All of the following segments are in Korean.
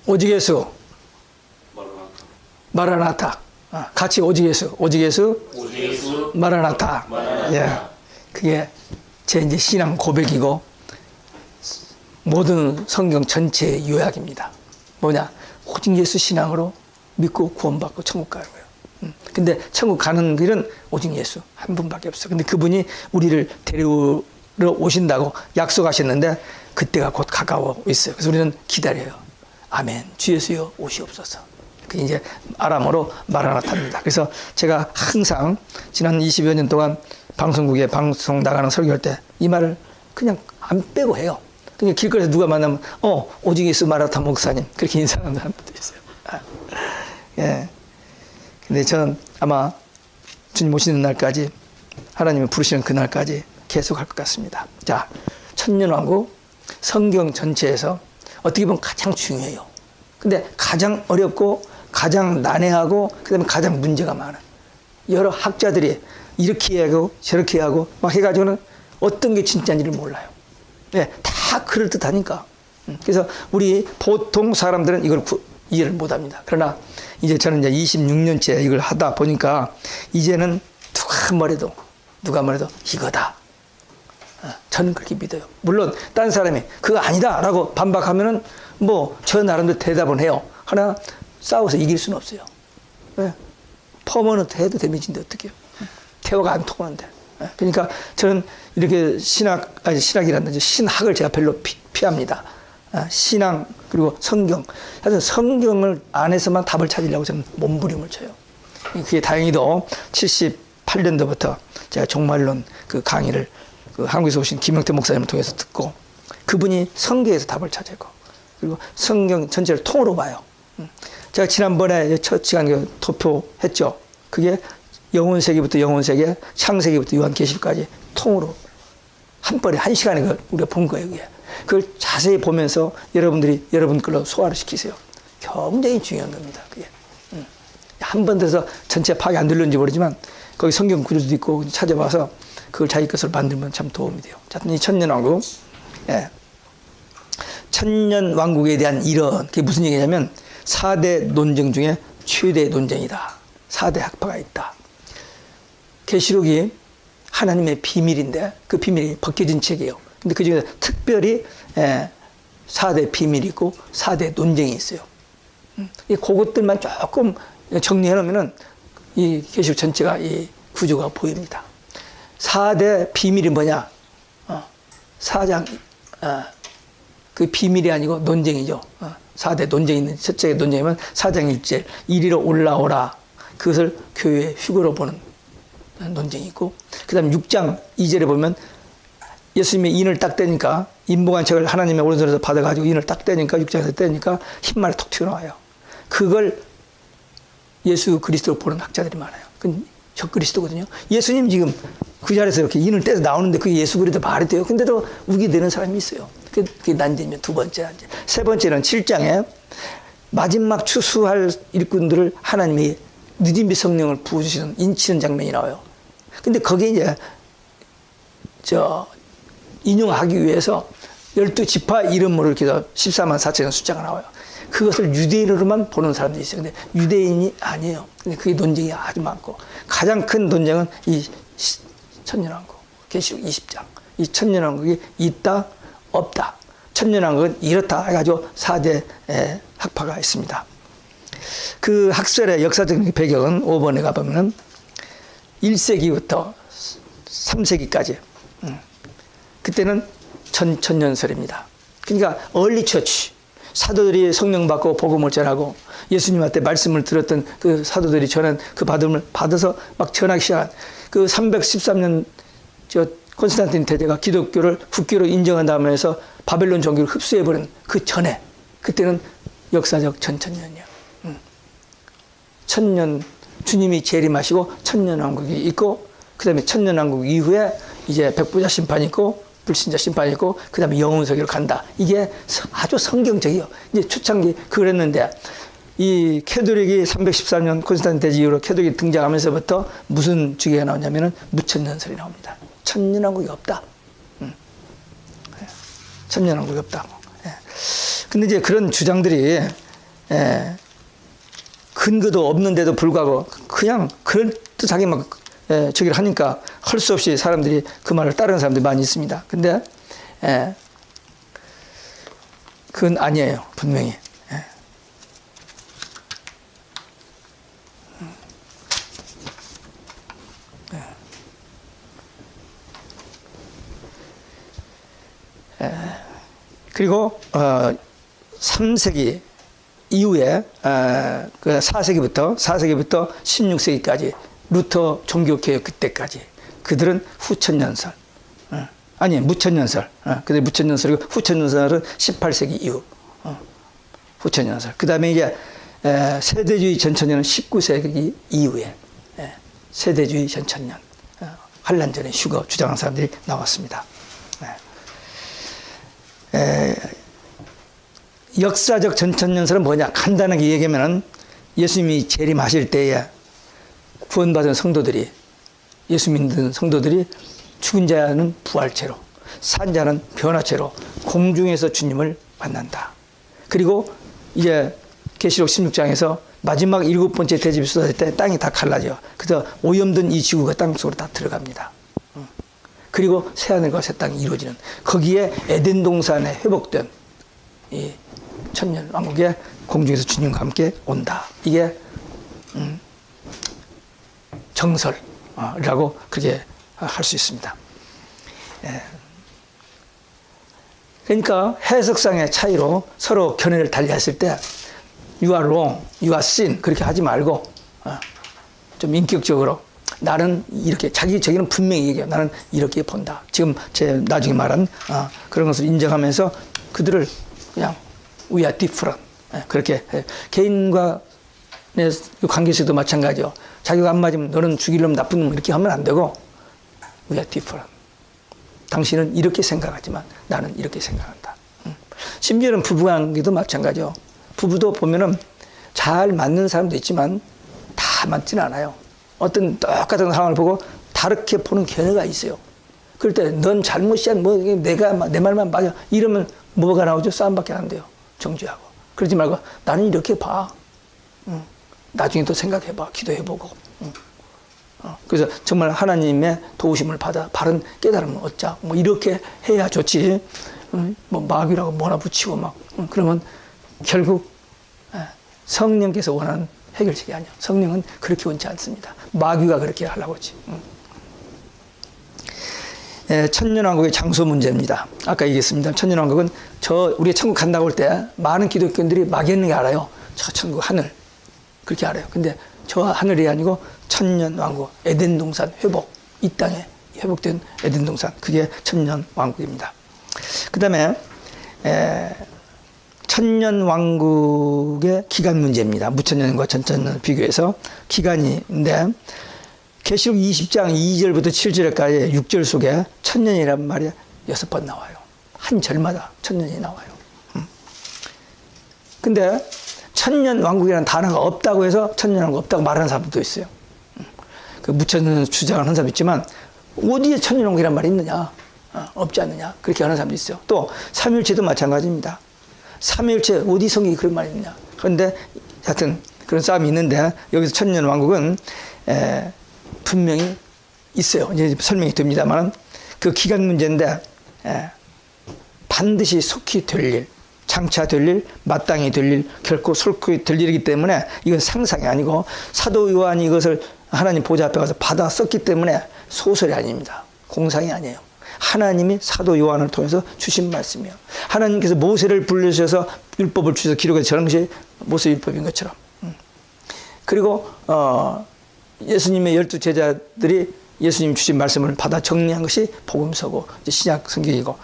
오직 예수, 마라나타. 같이 오직 예수, 오직 예수, 마라나타. 예, 그게 제 이제 신앙 고백이고 모든 성경 전체의 요약입니다. 뭐냐? 오직 예수 신앙으로 믿고 구원받고 천국 가는 거예요. 근데 천국 가는 길은 오직 예수 한 분밖에 없어. 근데 그분이 우리를 데리러 오신다고 약속하셨는데 그때가 곧 가까워 있어요. 그래서 우리는 기다려요. 아멘. 주 예수여 오시옵소서. 그 이제 아람어로 마라나타입니다. 그래서 제가 항상 지난 20여 년 동안 방송국에 방송 나가는 설교할 때 이 말을 그냥 안 빼고 해요. 그러니까 길거리에서 누가 만나면 오직 예수 마라나타 목사님 그렇게 인사하는 사람들도 있어요. 예. 근데 저는 아마 주님 오시는 날까지 하나님이 부르시는 그날까지 계속 할 것 같습니다. 자, 천년왕국 성경 전체에서 어떻게 보면 가장 중요해요. 근데 가장 어렵고 가장 난해하고 그다음에 가장 문제가 많아요. 여러 학자들이 이렇게 하고 저렇게 하고 막 해가지고는 어떤 게 진짜인지를 몰라요. 네, 다 그럴듯하니까. 그래서 우리 보통 사람들은 이걸 이해를 못합니다. 그러나 이제 저는 이제 26년째 이걸 하다 보니까 이제는 누가 말해도 이거다. 저는 그렇게 믿어요. 물론 다른 사람이 그거 아니다라고 반박하면은 뭐 저 나름대로 대답은 해요. 하나 싸워서 이길 수는 없어요. 네. 퍼머넌트 해도 데미지인데 어떡해요. 대화가 안 통하는데. 그러니까 저는 이렇게 신학이란다. 신학을 제가 별로 피합니다. 신앙 그리고 성경. 하여튼 성경을 안에서만 답을 찾으려고 저는 몸부림을 쳐요. 그게 다행히도 78년도부터 제가 종말론 그 강의를 그 한국에서 오신 김영태 목사님을 통해서 듣고 그분이 성경에서 답을 찾았고 그리고 성경 전체를 통으로 봐요. 제가 지난번에 첫 시간 도표했죠. 그게 영혼세계부터 영혼세계, 창세기부터 요한계시록까지 통으로 한 번에 한 시간에 우리가 본 거예요. 그게. 그걸 자세히 보면서 여러분 걸로 소화를 시키세요. 굉장히 중요한 겁니다. 그게. 한 번 돼서 전체 파악이 안 들렸는지 모르지만 거기 성경 구조도 있고 찾아봐서 그걸 자기 것을 만들면 참 도움이 돼요. 자, 이 천년왕국. 예. 천년왕국에 대한 이런, 그게 무슨 얘기냐면 4대 논쟁 중에 최대 논쟁이다. 4대 학파가 있다. 계시록이 하나님의 비밀인데 그 비밀이 벗겨진 책이에요. 근데 그 중에 특별히 4대 비밀이 있고 4대 논쟁이 있어요. 그것들만 조금 정리해 놓으면은 이 계시록 전체가 이 구조가 보입니다. 4대 비밀이 뭐냐? 4장, 그 비밀이 아니고 논쟁이죠. 4대 논쟁이 있는 첫째 논쟁이면 4장 1절 이리로 올라오라. 그것을 교회의 휴거로 보는 논쟁이 있고 그 다음에 6장 2절에 보면 예수님이 인을 딱 떼니까 인봉한 책을 하나님의 오른손에서 받아가지고 인을 딱 떼니까 6장에서 떼니까 흰말이 톡 튀어나와요. 그걸 예수 그리스도로 보는 학자들이 많아요. 그건 저 그리스도거든요. 예수님 지금 그 자리에서 이렇게 인을 떼서 나오는데 그게 예수 그리스도 말이 돼요. 근데도 우기되는 사람이 있어요. 그게 난제면 두 번째 난제. 세 번째는 7장에 마지막 추수할 일꾼들을 하나님이 늦은 빛 성령을 부어주시는 인치는 장면이 나와요. 근데 거기에 이제 인용하기 위해서 12지파 이름으로 이렇게 해서 14만 4천의 숫자가 나와요. 그것을 유대인으로만 보는 사람들이 있어요. 근데 유대인이 아니에요. 근데 그게 논쟁이 아주 많고 가장 큰 논쟁은 이 천년왕국 계시록 20장. 이 천년왕국이 있다 없다. 천년왕국은 이렇다 해가지고 4대 학파가 있습니다. 그 학설의 역사적 배경은 5번에 가보면 1세기부터 3세기까지 그때는 천년설입니다. 그러니까 얼리 처치 사도들이 성령 받고 복음을 전하고 예수님한테 말씀을 들었던 그 사도들이 전한 그 받음을 받아서 막 전하기 시작한 그 313년 콘스탄틴 대제가 기독교를 국교로 인정한 다음에 해서 바벨론 종교를 흡수해버린 그 전에 그때는 역사적 천년이야. 천년 주님이 재림하시고 천년왕국이 있고 그 다음에 천년왕국 이후에 이제 백부자 심판이 있고 불신자 심판이 있고 그 다음에 영혼세계로 간다. 이게 아주 성경적이에요. 이제 초창기 그랬는데 이 캐톨릭이 314년 콘스탄틴 대제 이후로 캐톨릭이 등장하면서부터 무슨 주기가 나오냐면은 무천년설이 나옵니다. 천년왕국이 없다. 천년왕국이 없다. 근데 이제 그런 주장들이 근거도 없는데도 불구하고 그냥 그럴듯하게 막 저기를 하니까 할 수 없이 사람들이 그 말을 따르는 사람들이 많이 있습니다. 근데 그건 아니에요. 분명히. 그리고 3세기 이후에 그 4세기부터 16세기까지 루터 종교개혁 그때까지 그들은 후천년설 아니 무천년설 그들 무천년설이고 후천년설은 18세기 이후 후천년설 그 다음에 이제 세대주의 전천년은 19세기 이후에 세대주의 전천년 환란전의 휴거 주장하는 사람들이 나왔습니다. 역사적 전천년설은 뭐냐? 간단하게 얘기하면 예수님이 재림하실 때에 구원받은 성도들이 예수 믿는 성도들이 죽은 자는 부활체로 산 자는 변화체로 공중에서 주님을 만난다. 그리고 이제 계시록 16장에서 마지막 7번째 대접이 쏟아질 때 땅이 다 갈라져. 그래서 오염된 이 지구가 땅속으로 다 들어갑니다. 그리고 새하늘과 새 땅이 이루어지는 거기에 에덴 동산에 회복된 이 천년 왕국의 공중에서 주님과 함께 온다. 이게 정설이라고 그렇게 할 수 있습니다. 그러니까 해석상의 차이로 서로 견해를 달리했을 때 You are wrong, you are sin 그렇게 하지 말고 좀 인격적으로 나는 이렇게 자기는 분명히 얘기해요. 나는 이렇게 본다. 지금 제 나중에 말한 그런 것을 인정하면서 그들을 그냥 We are different 그렇게 개인과 관계에서도 마찬가지요. 자기가 안 맞으면 너는 죽일 놈 나쁜 놈 이렇게 하면 안 되고 We are different. 당신은 이렇게 생각하지만 나는 이렇게 생각한다. 심지어는 부부관계도 마찬가지요. 부부도 보면은 잘 맞는 사람도 있지만 다 맞지는 않아요. 어떤 똑같은 상황을 보고 다르게 보는 견해가 있어요. 그럴 때 넌 잘못이야, 뭐 내가 내 말만 맞아 이러면 뭐가 나오죠? 싸움밖에 안 돼요. 정죄하고. 그러지 말고 나는 이렇게 봐. 나중에 또 생각해봐. 기도해보고. 그래서 정말 하나님의 도우심을 받아 바른 깨달음을 얻자. 뭐 이렇게 해야 좋지. 뭐 마귀라고 뭐나 붙이고 막 그러면 결국 성령께서 원하는 해결책이 아니야. 성령은 그렇게 원치 않습니다. 마귀가 그렇게 하려고 하지. 천년왕국의 장소 문제입니다. 아까 얘기했습니다. 천년왕국은 우리가 천국 간다고 할 때 많은 기독교인들이 막연하게 알아요. 저 천국 하늘 그렇게 알아요. 근데 저 하늘이 아니고 천년왕국 에덴 동산 회복 이 땅에 회복된 에덴 동산 그게 천년왕국입니다. 그 다음에 천년왕국의 기간 문제입니다. 무천년과 전천년을 비교해서 기간인데 계시록 20장 2절부터 7절까지 6절 속에 천년이란 말이 6번 나와요. 한 절마다 천년이 나와요. 근데 천년왕국이라는 단어가 없다고 해서 천년왕국 없다고 말하는 사람도 있어요. 그 무천년 주장을 하는 사람도 있지만 어디에 천년왕국이라는 말이 있느냐? 없지 않느냐? 그렇게 하는 사람도 있어요. 또 삼위일체도 마찬가지입니다. 삼위일체 어디 성경이 그런 말이 있느냐? 그런데 하여튼 그런 싸움이 있는데 여기서 천년왕국은 분명히 있어요. 이제 설명이 됩니다만 그 기간 문제인데 반드시 속히 될 일, 장차 될 일, 마땅히 될 일, 결코 솔직히 될 일이기 때문에 이건 상상이 아니고 사도 요한이 이것을 하나님 보좌 앞에 가서 받아 썼기 때문에 소설이 아닙니다. 공상이 아니에요. 하나님이 사도 요한을 통해서 주신 말씀이에요. 하나님께서 모세를 불러주셔서 율법을 주셔서 기록해서 저런 것이 모세 율법인 것처럼. 그리고 예수님의 12 제자들이 예수님 주신 말씀을 받아 정리한 것이 복음서고 신약 성경이고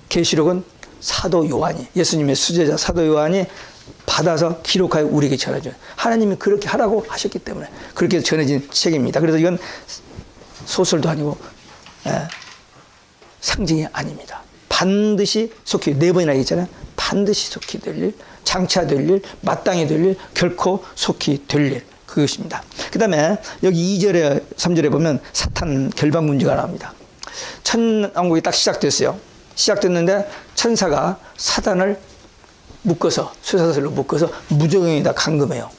계시록은 사도 요한이 예수님의 수제자 사도 요한이 받아서 기록하여 우리에게 전해줘요. 하나님이 그렇게 하라고 하셨기 때문에 그렇게 전해진 책입니다. 그래서 이건 소설도 아니고 상징이 아닙니다. 반드시 속히 4번이나 얘기했잖아요. 반드시 속히 될 일, 장차 될 일, 마땅히 될 일, 결코 속히 될 일. 그것입니다. 그 다음에 여기 2절에 3절에 보면 사탄 결박 문제가 나옵니다. 천왕국이 딱 시작됐어요. 시작됐는데 천사가 사탄을 묶어서 쇠사슬로 묶어서 무저갱에다 감금해요.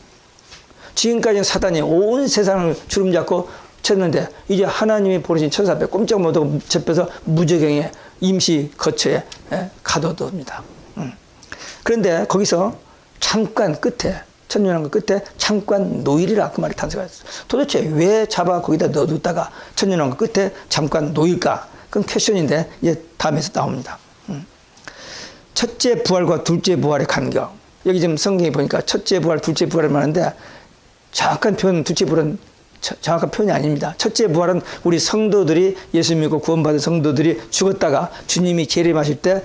지금까지는 사단이 온 세상을 주름잡고 쳤는데 이제 하나님이 보내신 천사 앞에 꼼짝 못하고 잡혀서 무저갱에 임시 거처에 가둬둡니다. 그런데 거기서 잠깐 끝에 천년왕국 끝에 잠깐 노일이라 그 말이 탄생했어요. 도대체 왜 잡아 거기다 넣어뒀다가 천년왕국 끝에 잠깐 노일까? 그건 퀘션인데 이제 다음에서 나옵니다. 첫째 부활과 둘째 부활의 간격. 여기 지금 성경에 보니까 첫째 부활, 둘째 부활을 말하는데 정확한 표현, 둘째 부활은 정확한 표현이 아닙니다. 첫째 부활은 우리 성도들이 예수 믿고 구원받은 성도들이 죽었다가 주님이 재림하실 때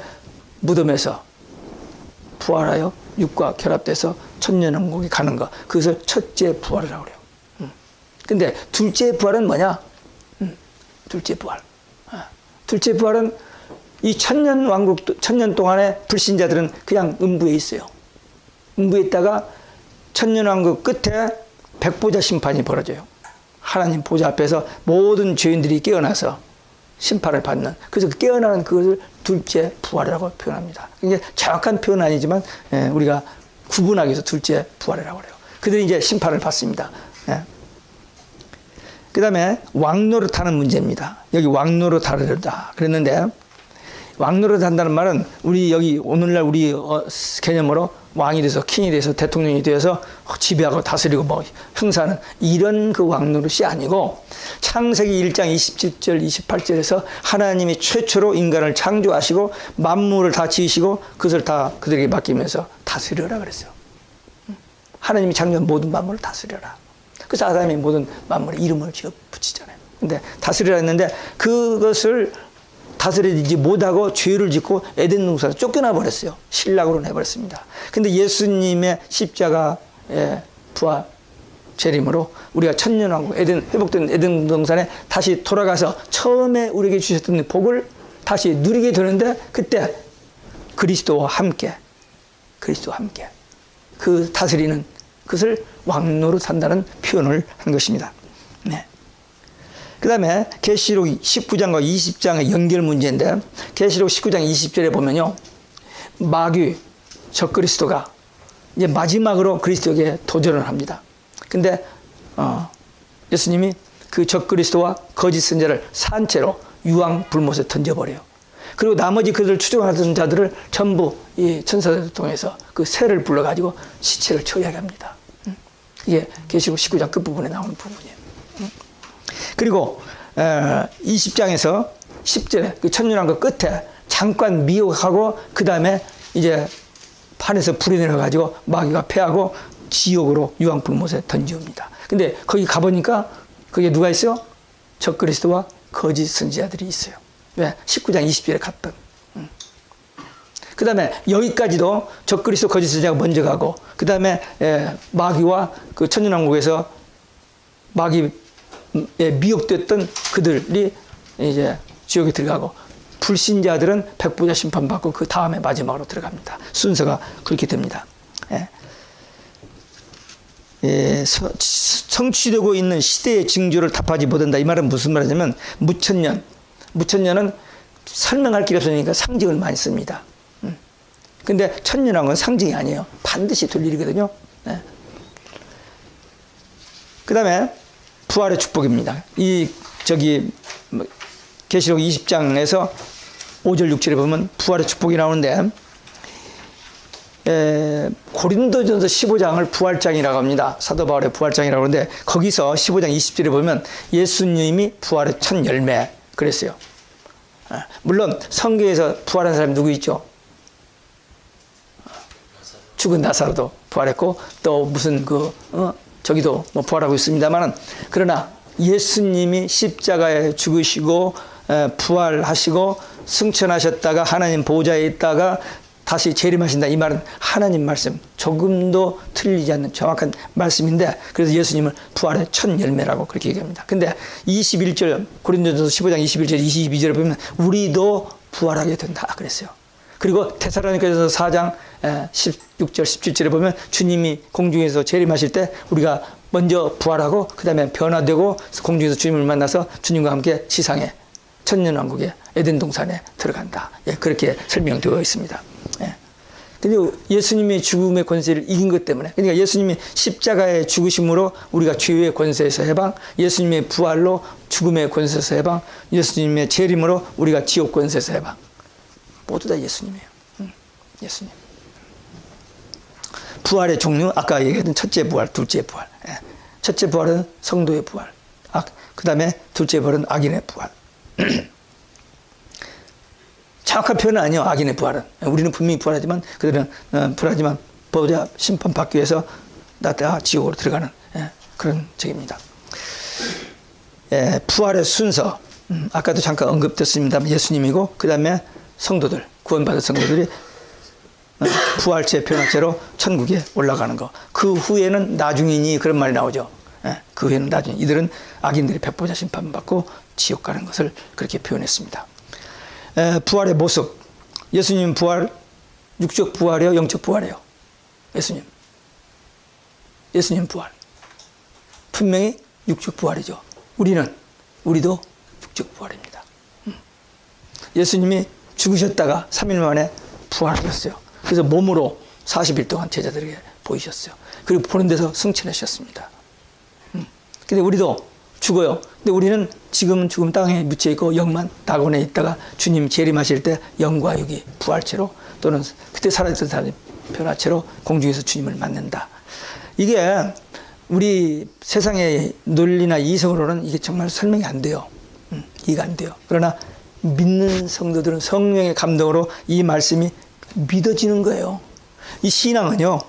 무덤에서 부활하여 육과 결합돼서 천년왕국에 가는 것. 그것을 첫째 부활이라고 그래요. 근데 둘째 부활은 뭐냐? 둘째 부활. 둘째 부활은 이 천년왕국, 천년 동안의 불신자들은 그냥 음부에 있어요. 음부에 있다가 천년왕국 끝에 백보자 심판이 벌어져요. 하나님 보좌 앞에서 모든 죄인들이 깨어나서 심판을 받는, 그래서 깨어나는 그것을 둘째 부활이라고 표현합니다. 이게 정확한 표현은 아니지만 우리가 구분하기 위해서 둘째 부활이라고 그래요. 그들이 이제 심판을 받습니다. 그 다음에 왕노릇하는 문제입니다. 여기 왕노릇하려다 그랬는데, 왕노릇한다는 말은 우리 여기 오늘날 우리 개념으로 왕이 돼서 킹이 돼서 대통령이 되어서 지배하고 다스리고 뭐 행사하는 이런 그 왕노릇이 아니고, 창세기 1장 27절 28절에서 하나님이 최초로 인간을 창조하시고 만물을 다 지으시고 그것을 다 그들에게 맡기면서 다스려라 그랬어요. 하나님이 창조한 모든 만물을 다스려라. 그래서 아담이 모든 만물에 이름을 지어 붙이잖아요. 근데 다스리라 했는데 그것을 다스리지 못하고 죄를 짓고 에덴 동산에서 쫓겨나 버렸어요. 신락으로 내버렸습니다. 근데 예수님의 십자가의 부활 재림으로 우리가 천년왕국 회복된 에덴 동산에 다시 돌아가서 처음에 우리에게 주셨던 복을 다시 누리게 되는데, 그때 그리스도와 함께 그 다스리는 그것을 왕노릇 한다는 표현을 한 것입니다. 네. 그 다음에 계시록 19장과 20장의 연결 문제인데, 계시록 19장 20절에 보면요, 마귀 적그리스도가 이제 마지막으로 그리스도에게 도전을 합니다. 근데 예수님이 그 적그리스도와 거짓 선자를 산채로 유황 불못에 던져버려요. 그리고 나머지 그들을 추종하던 자들을 전부 이 천사들을 통해서 그 새를 불러가지고 시체를 처리하게 합니다. 이게 계시록 19장 끝부분에 나오는 부분이에요. 그리고 20장에서 10절에 그 천년왕국 끝에 잠깐 미혹하고 그 다음에 이제 판에서 불이 내려가지고 마귀가 패하고 지옥으로 유황불못에 던지옵니다. 근데 거기 가보니까 거기에 누가 있어요? 적그리스도와 거짓 선지자들이 있어요. 왜? 19장 20절에 갔던. 그 다음에 여기까지도 적그리스도 거짓 선지자가 먼저 가고, 그 다음에 마귀와 그 천년왕국에서 마귀에 미혹됐던 그들이 이제 지옥에 들어가고, 불신자들은 백보자 심판받고 그 다음에 마지막으로 들어갑니다. 순서가 그렇게 됩니다. 성취되고 있는 시대의 징조를 답하지 못한다. 이 말은 무슨 말이냐면, 무천년은 설명할 길이 없으니까 상징을 많이 씁니다. 근데 천년왕국은 상징이 아니에요. 반드시 될 일이거든요. 그 다음에 부활의 축복입니다. 계시록 20장에서 5절 6절에 보면 부활의 축복이 나오는데, 고린도전서 15장을 부활장이라고 합니다. 사도 바울의 부활장이라고 하는데, 거기서 15장 20절에 보면 예수님이 부활의 첫 열매 그랬어요. 물론 성경에서 부활한 사람이 누구 있죠? 죽은 나사로도 부활했고, 또 무슨 저기도 뭐 부활하고 있습니다만은, 그러나 예수님이 십자가에 죽으시고 부활하시고 승천하셨다가 하나님 보좌에 있다가 다시 재림하신다. 이 말은 하나님 말씀, 조금도 틀리지 않는 정확한 말씀인데, 그래서 예수님을 부활의 첫 열매라고 그렇게 얘기합니다. 근데 21절, 고린도전서 15장 21절 22절에 보면 우리도 부활하게 된다 그랬어요. 그리고 데살로니가전서 4장 16절 17절에 보면 주님이 공중에서 재림하실 때 우리가 먼저 부활하고 그 다음에 변화되고 공중에서 주님을 만나서 주님과 함께 지상에 천년왕국에 에덴 동산에 들어간다. 그렇게 설명되어 있습니다. 근데 예수님의 죽음의 권세를 이긴 것 때문에, 그러니까 예수님이 십자가의 죽으심으로 우리가 죄의 권세에서 해방, 예수님의 부활로 죽음의 권세에서 해방, 예수님의 재림으로 우리가 지옥 권세에서 해방. 모두 다 예수님이에요. 예수님. 부활의 종류, 아까 얘기했던 첫째 부활, 둘째 부활. 첫째 부활은 성도의 부활. 그 다음에 둘째 부활은 악인의 부활. 정확한 표현은 아니에요. 악인의 부활은. 우리는 분명히 부활하지만 그들은 부활하지만 보호자 심판받기 위해서 나다가 지옥으로 들어가는 그런 적입니다. 부활의 순서, 아까도 잠깐 언급됐습니다만 예수님이고, 그 다음에 성도들, 구원받은 성도들이 부활체, 변화체로 천국에 올라가는 거. 그 후에는 나중이니 그런 말이 나오죠. 그 후에는 나중에 이들은 악인들이 백보자 심판받고 지옥 가는 것을 그렇게 표현했습니다. 부활의 모습. 예수님 부활, 육적 부활이요, 영적 부활이요. 예수님 부활. 분명히 육적 부활이죠. 우리도 육적 부활입니다. 예수님이 죽으셨다가 3일 만에 부활하셨어요. 그래서 몸으로 40일 동안 제자들에게 보이셨어요. 그리고 보는 데서 승천하셨습니다. 근데 우리도 죽어요. 근데 우리는 지금은 죽음 땅에 묻혀 있고 영만 낙원에 있다가 주님 재림하실 때 영과 육이 부활체로 또는 그때 살아있던 사람이 변화체로 공중에서 주님을 만난다. 이게 우리 세상의 논리나 이성으로는 이게 정말 설명이 안 돼요. 이해가 안 돼요. 그러나 믿는 성도들은 성령의 감동으로 이 말씀이 믿어지는 거예요. 이 신앙은요,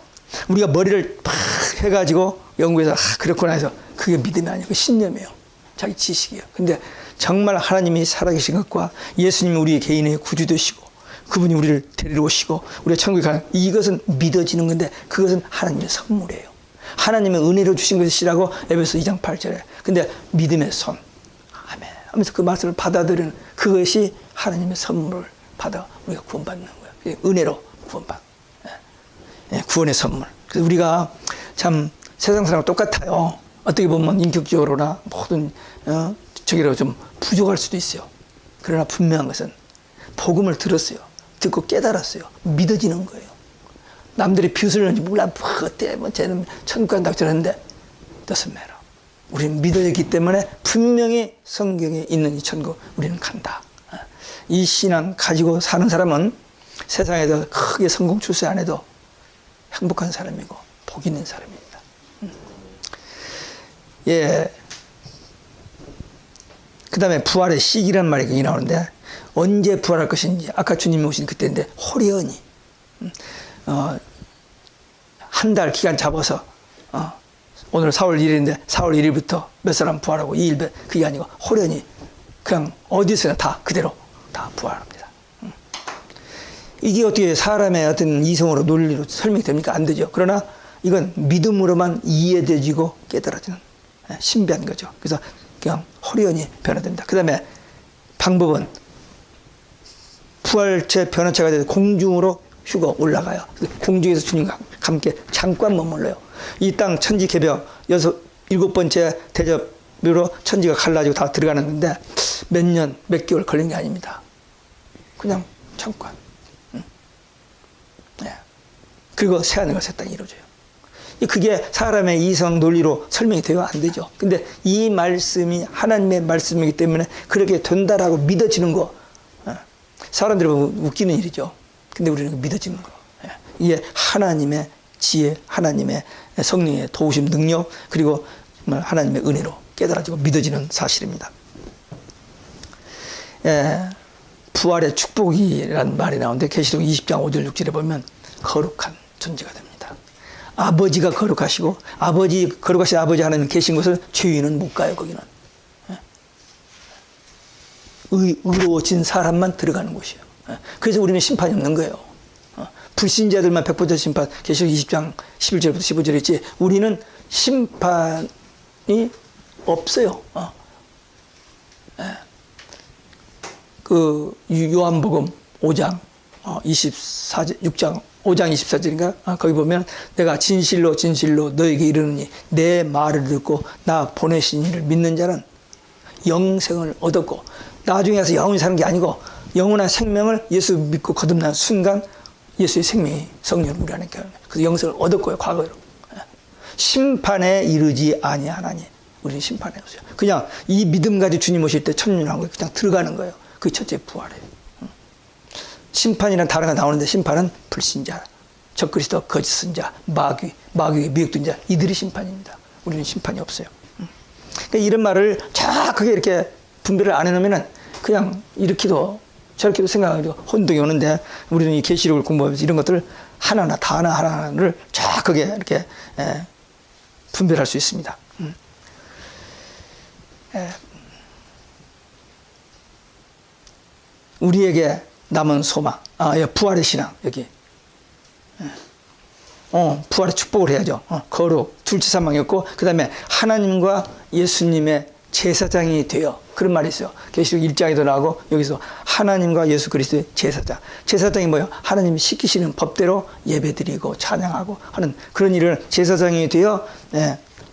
우리가 머리를 팍 해가지고 연구해서 그렇구나 해서 그게 믿음이 아니고 신념이에요. 자기 지식이에요. 근데 정말 하나님이 살아계신 것과 예수님이 우리 개인의 구주 되시고 그분이 우리를 데리러 오시고 우리가 천국에 가는, 이것은 믿어지는 건데 그것은 하나님의 선물이에요. 하나님의 은혜로 주신 것이라고 에베소 2장 8절에. 근데 믿음의 손, 아멘 하면서 그 말씀을 받아들이는 그것이 하나님의 선물을 받아 우리가 구원받는 거예요. 은혜로 구원의 선물. 그래서 우리가 참 세상 사람과 똑같아요. 어떻게 보면 인격적으로나 모든 저기로 좀 부족할 수도 있어요. 그러나 분명한 것은 복음을 들었어요. 듣고 깨달았어요. 믿어지는 거예요. 남들이 뷰슬는지 몰라. 어때? 쟤는 천국 간다고 저러는데 doesn't matter. 우리는 믿어졌기 때문에 분명히 성경에 있는 이 천국 우리는 간다. 이 신앙 가지고 사는 사람은 세상에서 크게 성공 출세 안 해도 행복한 사람이고 복 있는 사람입니다. 그 다음에 부활의 시기라는 말이 굉장히 나오는데, 언제 부활할 것인지, 아까 주님이 오신 그때인데, 호련히, 한 달 기간 잡아서, 오늘 4월 1일인데, 4월 1일부터 몇 사람 부활하고 2일, 그게 아니고, 호련히, 그냥 어디서나 다 그대로 다 부활합니다. 이게 어떻게 사람의 어떤 이성으로 논리로 설명이 됩니까? 안 되죠. 그러나 이건 믿음으로만 이해되지고 깨달아지는 신비한 거죠. 그래서 그냥 호련히 변화됩니다. 그 다음에 방법은 부활체 변화체가 돼서 공중으로 휴거 올라가요. 공중에서 주님과 함께 잠깐 머물러요. 이 땅 천지 개벽 7번째 대접으로 천지가 갈라지고 다 들어가는 건데 몇 년, 몇 개월 걸린 게 아닙니다. 그냥 잠깐. 그리고 새하늘과 새 땅이 이루어져요. 그게 사람의 이성 논리로 설명이 되어 안 되죠. 근데 이 말씀이 하나님의 말씀이기 때문에 그렇게 된다라고 믿어지는 거, 사람들이 보면 웃기는 일이죠. 근데 우리는 믿어지는 거. 이게 하나님의 지혜, 하나님의 성령의 도우심 능력, 그리고 정말 하나님의 은혜로 깨달아지고 믿어지는 사실입니다. 부활의 축복이라는 말이 나오는데 계시록 20장 5절 6절에 보면 거룩한 존재가 됩니다. 아버지가 거룩하시고 거룩하신 아버지 하나님 계신 곳을 죄인은 못 가요. 거기는 의로워진 사람만 들어가는 곳이에요. 그래서 우리는 심판이 없는 거예요. 불신자들만 100% 심판, 계시록 20장 11절부터 15절 있지, 우리는 심판이 없어요. 그 요한복음 5장 24절, 6장 5장 24절인가? 거기 보면 내가 진실로 진실로 너에게 이르노니 내 말을 듣고 나 보내신 이를 믿는 자는 영생을 얻었고, 나중에 가서 영원히 사는 게 아니고 영원한 생명을 예수 믿고 거듭난 순간 예수의 생명이 성령을 우리 안에 깨어나요. 그래서 영생을 얻었고요, 과거로. 심판에 이르지 아니하나니. 우리는 심판에 없어요. 그냥 이 믿음 가지고 주님 오실 때 천년왕국에 그냥 들어가는 거예요. 그게 첫째 부활이에요. 심판이라는 단어가 나오는데 심판은 불신자, 적그리스도, 거짓 선자, 마귀의 미혹된 자, 이들이 심판입니다. 우리는 심판이 없어요. 그러니까 이런 말을 정확하게 이렇게 분별을 안 해놓으면은 그냥 이렇게도 저렇게도 생각하고 혼동이 오는데, 우리는 이 계시록을 공부하면서 이런 것들을 하나하나 다 하나하나를 정확하게 이렇게 분별할 수 있습니다. 우리에게 남은 소망, 부활의 신앙, 여기. 부활의 축복을 해야죠. 거룩, 둘째 사망이었고, 그 다음에 하나님과 예수님의 제사장이 되어. 그런 말이 있어요. 계시록 1장에도 나오고, 여기서 하나님과 예수 그리스도의 제사장. 제사장이 뭐예요? 하나님이 시키시는 법대로 예배드리고 찬양하고 하는 그런 일을 제사장이 되어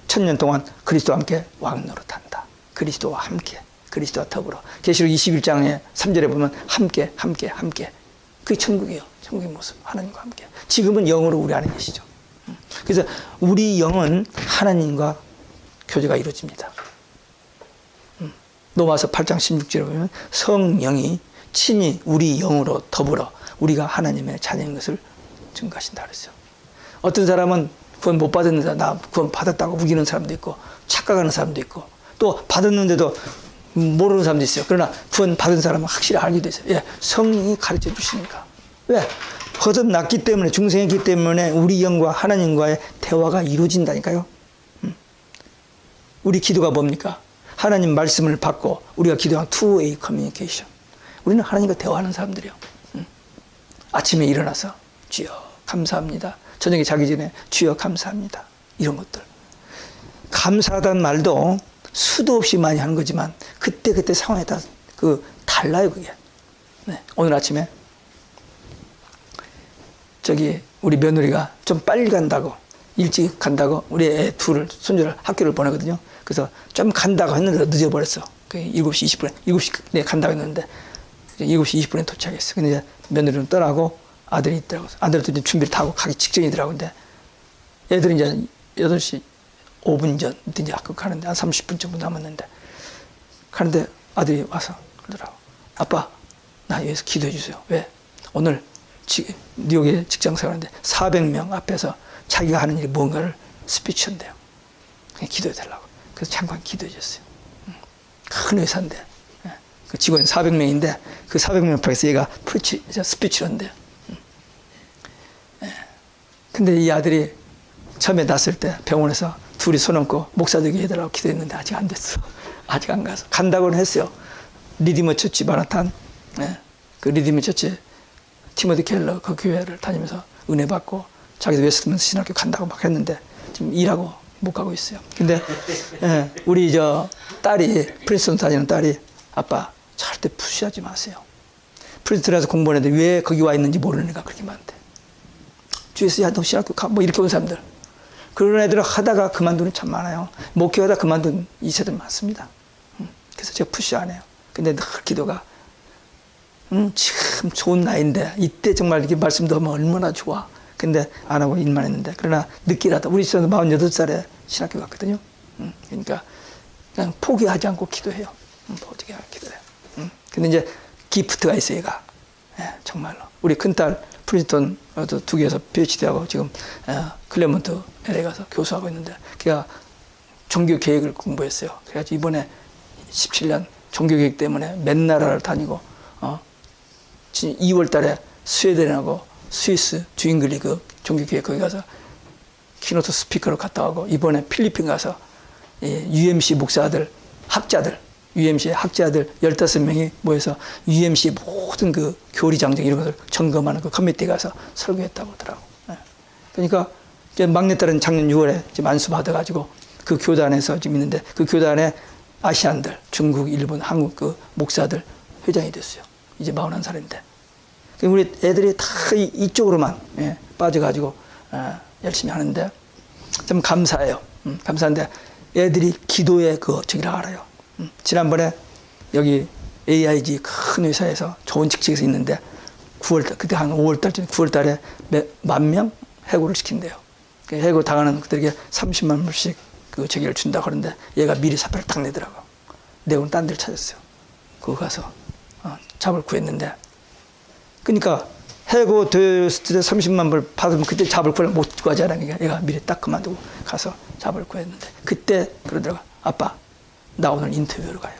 1000년 동안 그리스도와 함께 왕노릇한다. 그리스도와 함께, 그리스도와 더불어. 계시록 21장의 3절에 보면 함께. 그게 천국이에요. 천국의 모습. 하나님과 함께. 지금은 영으로 우리 안에 계시죠. 그래서 우리 영은 하나님과 교제가 이루어집니다. 로마서 8장 16절에 보면 성령이 친히 우리 영으로 더불어 우리가 하나님의 자녀인 것을 증거하신다 그랬어요. 어떤 사람은 구원 못 받았는데 나 구원 받았다고 우기는 사람도 있고, 착각하는 사람도 있고, 또 받았는데도 모르는 사람도 있어요. 그러나 구원 받은 사람은 확실히 알게 됐어요. 성령이 가르쳐 주시니까. 왜? 거듭났기 때문에, 중생했기 때문에 우리 영과 하나님과의 대화가 이루어진다니까요. 우리 기도가 뭡니까? 하나님 말씀을 받고 우리가 기도한 two-way communication. 우리는 하나님과 대화하는 사람들이요. 아침에 일어나서 주여 감사합니다. 저녁에 자기 전에 주여 감사합니다. 이런 것들. 감사하다는 말도 수도 없이 많이 하는 거지만 그때 상황에 따라 달라요, 그게. 오늘 아침에 우리 며느리가 좀 빨리 간다고, 일찍 간다고 우리 애 둘을, 손주를 학교를 보내거든요. 그래서 좀 간다고 했는데 늦어버렸어. 7시 20분에, 7시에 간다고 했는데 7시 20분에 도착했어. 근데 이제 며느리는 떠나고 아들이 있더라고. 아들도 이제 준비를 다 하고 가기 직전이더라고. 근데 애들은 이제 8시 5분 전 이제 학교 가는데 한 30분 정도 남았는데, 가는데 아들이 와서 그러더라고. 아빠, 나 위해서 기도해 주세요. 왜? 오늘 뉴욕에 직장 생활하는데 400명 앞에서 자기가 하는 일이 뭔가를 스피치 한대요. 그냥 기도해 달라고. 그래서 잠깐 기도해 줬어요. 큰 회사인데, 그 직원 400명인데 그 400명 앞에서 얘가 스피치를 한대요. 근데 이 아들이 처음에 났을 때 병원에서 둘이 손 얹고 목사되게 해달라고 기도했는데 아직 안 됐어. 아직 안 가서. 간다고는 했어요. 리디머 처치 마라탄, 그 리디머 처치 티모디 켈러 그 교회를 다니면서 은혜 받고 자기도 웨스트민스터 신학교 간다고 막 했는데 지금 일하고 못 가고 있어요. 근데 우리 딸이, 프린스턴 다니는 딸이, 아빠 절대 푸시하지 마세요. 프린스턴에서 공부하는데 왜 거기 와 있는지 모르는 애가 그렇게 많대. 주에서 야 너 신학교 가, 뭐 이렇게 온 사람들. 그런 애들을 하다가 그만두는 참 많아요. 목회하다 그만둔 2세들 많습니다. 그래서 제가 푸시 안 해요. 근데 늘 기도가 지금 좋은 나이인데 이때 정말 이렇게 말씀도 하면 얼마나 좋아. 근데 안 하고 일만 했는데, 그러나 늦게라도 우리 집사도 48살에 신학교 갔거든요. 그러니까 그냥 포기하지 않고 기도해요. 포기하지 않고 기도해요. 근데 이제 기프트가 있어요, 얘가. 정말로. 우리 큰딸 프린스턴 두 개에서 PhD하고 지금 클레먼트 LA 가서 교수하고 있는데, 걔가 종교 계획을 공부했어요. 그래가지고 이번에 17년 종교 계획 때문에 맨 나라를 다니고 2월 달에 스웨덴하고 스위스 주인글리 그 종교계획 거기 가서 키노트 스피커로 갔다 오고, 이번에 필리핀 가서 UMC 목사들, 학자들, UMC 학자들 15명이 모여서 UMC 모든 그 교리 장정 이런 것을 점검하는 그 커미티에 가서 설교했다고 하더라고. 그러니까 이제 막내딸은 작년 6월에 지금 안수 받아가지고 그 교단에서 지금 있는데, 그 교단에 아시안들, 중국, 일본, 한국 그 목사들 회장이 됐어요. 이제 41살인데. 우리 애들이 다 이쪽으로만 빠져가지고 열심히 하는데 좀 감사해요. 감사한데 애들이 기도의 저기를 알아요. 지난번에 여기 AIG 큰 회사에서 좋은 직책에서 있는데 9월달, 그때 한 5월달쯤, 9월달에 10,000명 해고를 시킨대요. 해고 당하는 그들에게 30만 불씩 그 재계를 준다고 하는데 얘가 미리 사표를 딱 내더라고. 내고는 딴 데를 찾았어요. 그거 가서 잡을 구했는데, 그러니까 해고 됐을 때 30만 불 받으면 그때 잡을 구를 못 구하지 않으니까 얘가 미리 딱 그만두고 가서 잡을 구했는데, 그때 그러더라고. 아빠, 나 오늘 인터뷰로 가요.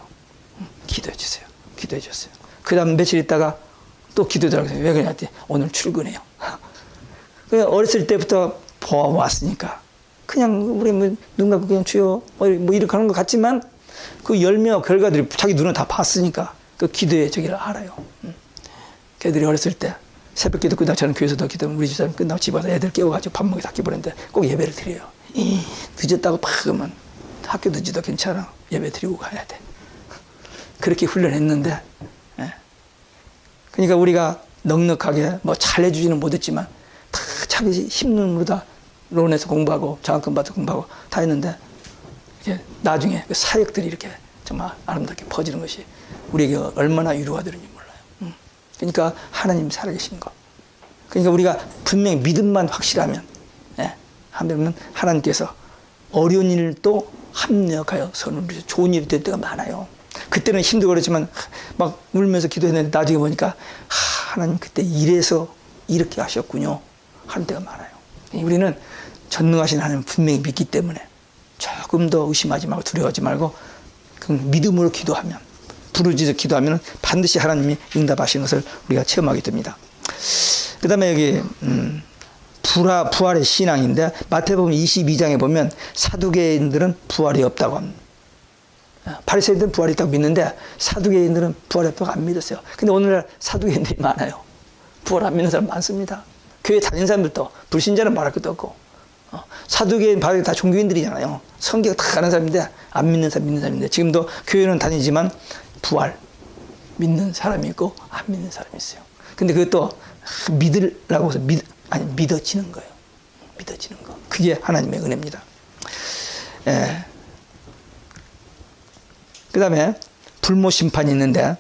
기도해 주세요. 기도해 줬어요. 그 다음 며칠 있다가 또 기도하더라고요. 왜 그러냐 했더니 오늘 출근해요. 그냥 어렸을 때부터 보아왔으니까 그냥 우리 뭐 눈 감고 그냥 주여 뭐 이렇게 하는 것 같지만 그 열매 결과들이 자기 눈으로 다 봤으니까 그 기도의 저기를 알아요. 걔들이 어렸을 때 새벽 기도 끝나고 저는 교회에서도 기도하면 우리 집사람 끝나고 집에 와서 애들 깨워가지고 밥 먹여 다 끼버렸는데 꼭 예배를 드려요. 늦었다고 팍 그러면 학교 늦어도 괜찮아. 예배 드리고 가야 돼. 그렇게 훈련했는데, 예. 그러니까 우리가 넉넉하게 뭐 잘해주지는 못했지만 다 자기 힘으로 다 론에서 공부하고 장학금 받아서 공부하고 다 했는데, 이제 나중에 그 사역들이 이렇게 정말 아름답게 퍼지는 것이 우리에게 얼마나 위로가 되는지 몰라요. 그러니까 하나님 살아계신 거. 그러니까 우리가 분명히 믿음만 확실하면, 예, 하면 하나님께서 어려운 일도 합력하여 선을 이루셔 좋은 일이 될 때가 많아요. 그때는 힘들고 그렇지만 막 울면서 기도했는데 나중에 보니까 하나님 그때 이래서 이렇게 하셨군요 하는 때가 많아요. 우리는 전능하신 하나님을 분명히 믿기 때문에 조금 더 의심하지 말고 두려워하지 말고 그 믿음으로 기도하면, 부르짖어 기도하면 반드시 하나님이 응답하시는 것을 우리가 체험하게 됩니다. 그 다음에 여기 부활의 신앙인데 마태복음 22장에 보면 사두개인들은 부활이 없다고 합니다. 바리새인들은 부활이 있다고 믿는데 사두개인들은 부활이 없다고 안 믿었어요. 근데 오늘날 사두개인들이 많아요. 부활 안 믿는 사람 많습니다. 교회 다니는 사람들도 불신자는 말할 것도 없고, 사두개인 바리새인 다 종교인들이잖아요. 성경 다 아는 사람인데 안 믿는 사람 믿는 사람인데, 지금도 교회는 다니지만 부활 믿는 사람이 있고 안 믿는 사람이 있어요. 근데 그것도 믿으라고 해서 믿어지는 거예요. 믿어지는 거. 그게 하나님의 은혜입니다. 예. 그 다음에 불모 심판이 있는데,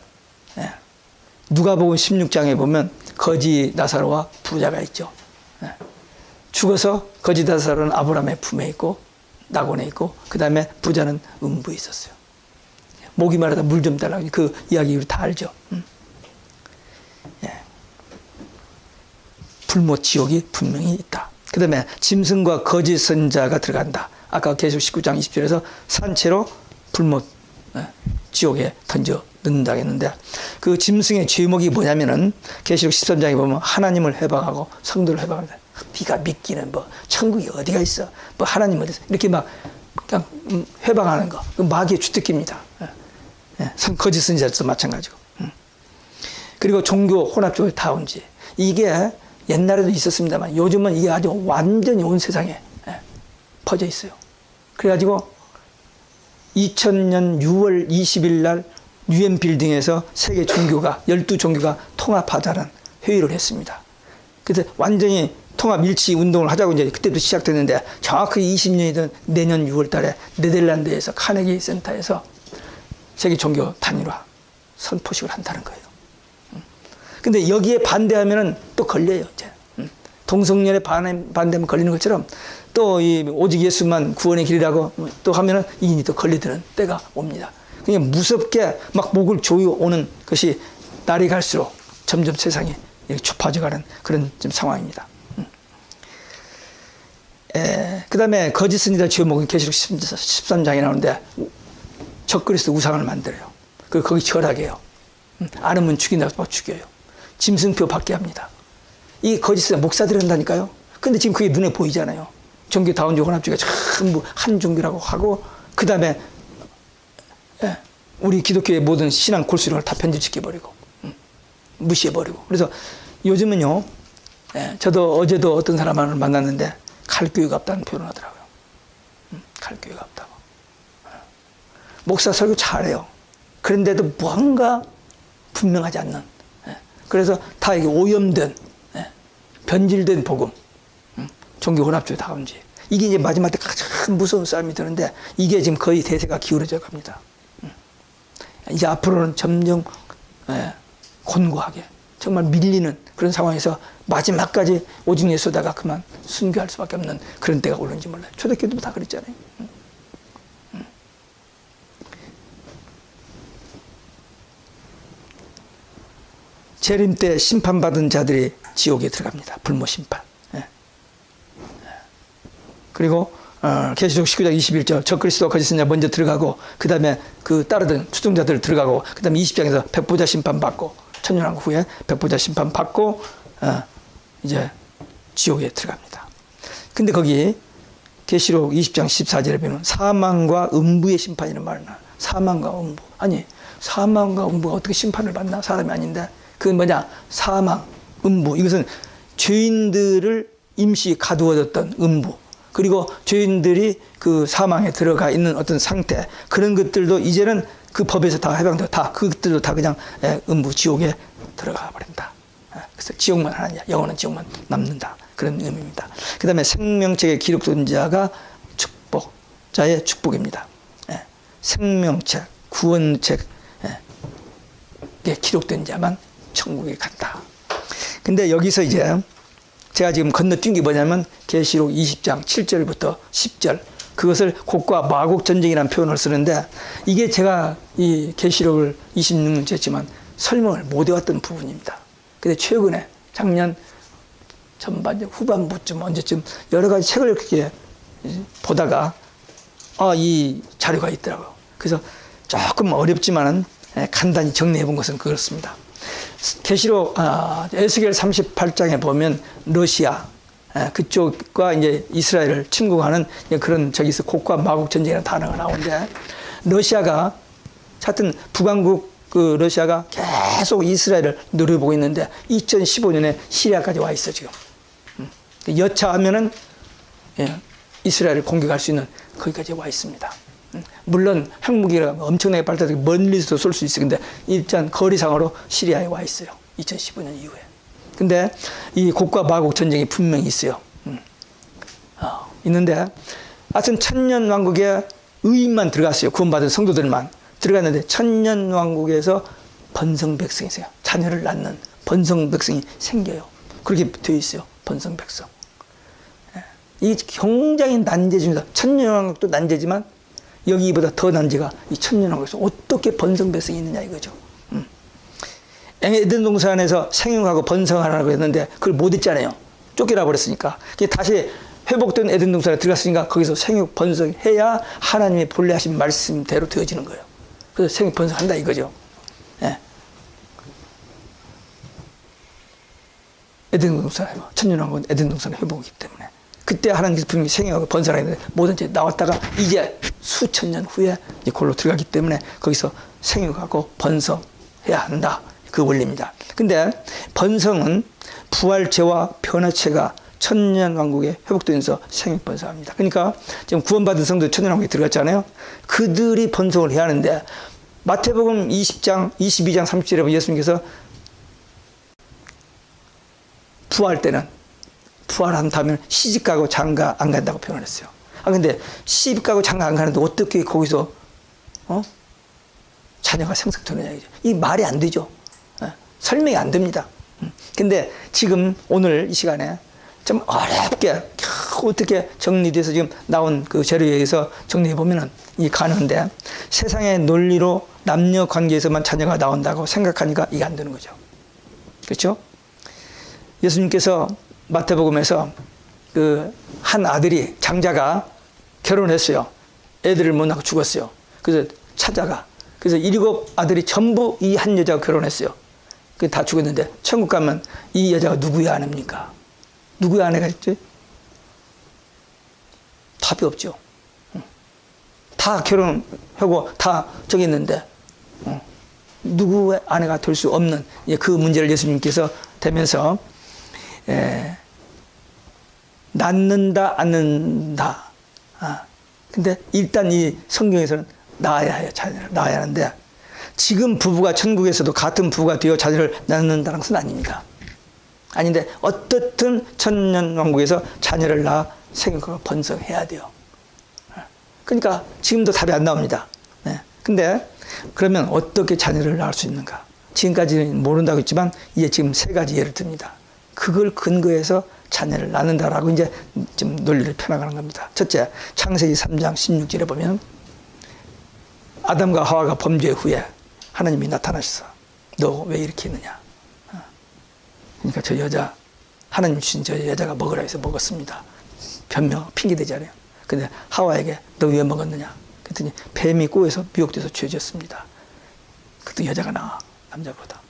예. 누가복음 16장에 보면 거지 나사로와 부자가 있죠. 예. 죽어서 거지 나사로는 아브라함의 품에 있고 낙원에 있고, 그 다음에 부자는 음부에 있었어요. 목이 마르다 물 좀 달라고, 그 이야기 우리 다 알죠. 예. 불모 지옥이 분명히 있다. 그 다음에 짐승과 거짓 선자가 들어간다. 아까 계시록 19장 20절에서 산채로 불모 지옥에 던져 넣는다고 했는데, 그 짐승의 죄목이 뭐냐면은 계시록 13장에 보면 하나님을 해방하고 성도를 해방합니다. 네가 믿기는 뭐 천국이 어디가 있어, 뭐 하나님 어디 있어, 이렇게 막 그냥 해방하는 거, 마귀의 주특기입니다. 거짓 선자도 마찬가지고. 그리고 종교 혼합주의 다운지, 이게 옛날에도 있었습니다만 요즘은 이게 아주 완전히 온 세상에 퍼져 있어요. 그래가지고 2000년 6월 20일 날 UN 빌딩에서 세계 종교가 12종교가 통합하자는 회의를 했습니다. 그래서 완전히 통합 일치 운동을 하자고 이제 그때도 시작됐는데, 정확하게 20년이 된 내년 6월 달에 네덜란드에서 카네기 센터에서 세계 종교 단일화 선포식을 한다는 거예요. 근데 여기에 반대하면은 또 걸려요, 이제. 동성연애 반대하면 걸리는 것처럼 또 이 오직 예수만 구원의 길이라고 또 하면은 이인이 또 걸리드는 때가 옵니다. 그냥 무섭게 막 목을 조여오는 것이 날이 갈수록 점점 세상이 좁아져가는 그런 좀 상황입니다. 그 다음에 거짓 선지자 죄목은 계시록 13장에 나오는데 적그리스도 우상을 만들어요. 그리고 거기 절하게요. 안 하면 죽인다고 죽여요. 짐승표 받게 합니다. 이 거짓 선지자 목사들이 한다니까요. 근데 지금 그게 눈에 보이잖아요. 종교 다운주의 혼합주의가 전부 한 종교라고 하고, 그 다음에 우리 기독교의 모든 신앙 골수령을 다 변질시켜버리고 무시해버리고. 그래서 요즘은요, 저도 어제도 어떤 사람을 만났는데 갈 교회가 없다는 표현을 하더라고요. 갈 교회가 없다고. 목사 설교 잘해요. 그런데도 무언가 분명하지 않는, 그래서 다 이게 오염된, 변질된 복음, 종교 혼합주의 다운지, 이게 이제 마지막 때 가장 무서운 싸움이 되는데, 이게 지금 거의 대세가 기울어져 갑니다. 이제 앞으로는 점점 곤고하게 정말 밀리는 그런 상황에서 마지막까지 오직 예수다가 그만 순교할 수밖에 없는 그런 때가 오는지 몰라요. 초대교회도 다 그랬잖아요. 재림 때 심판받은 자들이 지옥에 들어갑니다. 불모 심판. 그리고 계시록 19장 21절 적그리스도 거짓 선지자 먼저 들어가고 그 다음에 그 따르던 추종자들 들어가고 그 다음에 20장에서 백보자 심판 받고 천년왕국 후에 백보자 심판 받고 이제 지옥에 들어갑니다. 근데 거기 계시록 20장 14절에 보면 사망과 음부의 심판이라는 말을 나와요. 사망과 음부. 아니 사망과 음부가 어떻게 심판을 받나? 사람이 아닌데 그건 뭐냐? 사망, 음부. 이것은 죄인들을 임시 가두어뒀던 음부. 그리고 죄인들이 그 사망에 들어가 있는 어떤 상태. 그런 것들도 이제는 그 법에서 다 해방되고 다 그것들도 다 그냥 음부 지옥에 들어가 버린다. 그래서 지옥만 하느냐. 영원한 지옥만 남는다. 그런 의미입니다. 그 다음에 생명책에 기록된 자가 축복자의 축복입니다. 생명책, 구원책에 기록된 자만 천국에 간다. 근데 여기서 이제 제가 지금 건너뛴 게 뭐냐면 계시록 20장 7절부터 10절 그것을 곡과 마곡 전쟁이라는 표현을 쓰는데 이게 제가 이 계시록을 26년째 했지만 설명을 못 해왔던 부분입니다. 근데 최근에 작년 전반 후반부쯤 언제쯤 여러 가지 책을 이렇게 보다가 이 자료가 있더라고요. 그래서 조금 어렵지만은 간단히 정리해 본 것은 그렇습니다. 계시록 에스겔 38장에 보면 러시아 그쪽과 이제 이스라엘을 침공하는 그런 저기서 곡과 마곡 전쟁이라는 단어가 나오는데 러시아가 하여튼 북왕국 그 러시아가 계속 이스라엘을 노려보고 있는데 2015년에 시리아까지 와 있어 지금. 여차하면은 이스라엘을 공격할 수 있는 거기까지 와 있습니다. 물론 핵무기가 엄청나게 발달되고 멀리서도 쏠 수 있어요. 근데 일단 거리상으로 시리아에 와 있어요. 2015년 이후에. 근데 이 곡과 마곡 전쟁이 분명히 있어요. 있는데 하여튼 천년왕국에 의인만 들어갔어요. 구원받은 성도들만 들어갔는데 천년왕국에서 번성백성이 있어요. 자녀를 낳는 번성백성이 생겨요. 그렇게 되어 있어요. 번성백성. 이 굉장히 난제중이다. 천년왕국도 난제지만 여기보다 더 난제가 이 천년왕국에서 어떻게 번성백성이 있느냐 이거죠. 에덴 동산에서 생육하고 번성하라고 했는데 그걸 못 했잖아요. 쫓겨나 버렸으니까. 다시 회복된 에덴 동산에 들어갔으니까 거기서 생육 번성해야 하나님의 본래 하신 말씀대로 되어지는 거예요. 그래서 생육 번성한다 이거죠. 에덴 동산, 천년왕국은 에덴 동산의 회복이기 때문에. 그때 하나님께서 분명히 생육하고 번성하는데 뭐든지 나왔다가 이제 수천 년 후에 이제 골로 들어가기 때문에 거기서 생육하고 번성해야 한다. 그 원리입니다. 근데 번성은 부활체와 변화체가 천년왕국에 회복되면서 생육 번성합니다. 그러니까 지금 구원받은 성도 천년왕국에 들어갔잖아요. 그들이 번성을 해야 하는데 마태복음 20장, 22장 30절에 보면 예수님께서 부활 때는 부활한 다음에 시집가고 장가 안 간다고 표현했어요. 근데 시집가고 장가 안 가는데 어떻게 거기서 자녀가 생성되느냐 이죠. 이 말이 안 되죠. 설명이 안 됩니다. 근데 지금 오늘 이 시간에 좀 어렵게 어떻게 정리돼서 지금 나온 그 재료에 의해서 정리해 보면은 이 가능한데 세상의 논리로 남녀 관계에서만 자녀가 나온다고 생각하니까 이게 안 되는 거죠. 그렇죠? 예수님께서 마태복음에서 그 한 아들이 장자가 결혼했어요. 애들을 못 낳고 죽었어요. 그래서 찾아가. 그래서 7 아들이 전부 이 한 여자가 결혼했어요. 그 다 죽었는데 천국 가면 이 여자가 누구의 아내입니까? 누구의 아내가 있지? 답이 없죠. 다 결혼하고 다 저기 있는데 누구의 아내가 될 수 없는 그 문제를 예수님께서 대면서 낳는다 안 낳는다. 근데 일단 이 성경에서는 낳아야 해요. 자녀를 낳아야 하는데 지금 부부가 천국에서도 같은 부부가 되어 자녀를 낳는다는 것은 아닙니다. 아닌데 어떻든 천년왕국에서 자녀를 낳아 생육하고 번성해야 돼요. 그러니까 지금도 답이 안 나옵니다. 근데 그러면 어떻게 자녀를 낳을 수 있는가? 지금까지는 모른다고 했지만 이제 지금 세 가지 예를 듭니다. 그걸 근거해서 자녀를 낳는다라고 이제 좀 논리를 펴나가는 겁니다. 첫째, 창세기 3장 16절에 보면 아담과 하와가 범죄 후에 하나님이 나타나셔서 너 왜 이렇게 했느냐. 그러니까 저 여자, 하나님 주신 저 여자가 먹으라 해서 먹었습니다. 변명, 핑계대잖아요. 근데 하와에게 너 왜 먹었느냐. 그랬더니 뱀이 꼬여서 미혹돼서 죄졌습니다. 그때 여자가 나아, 남자보다.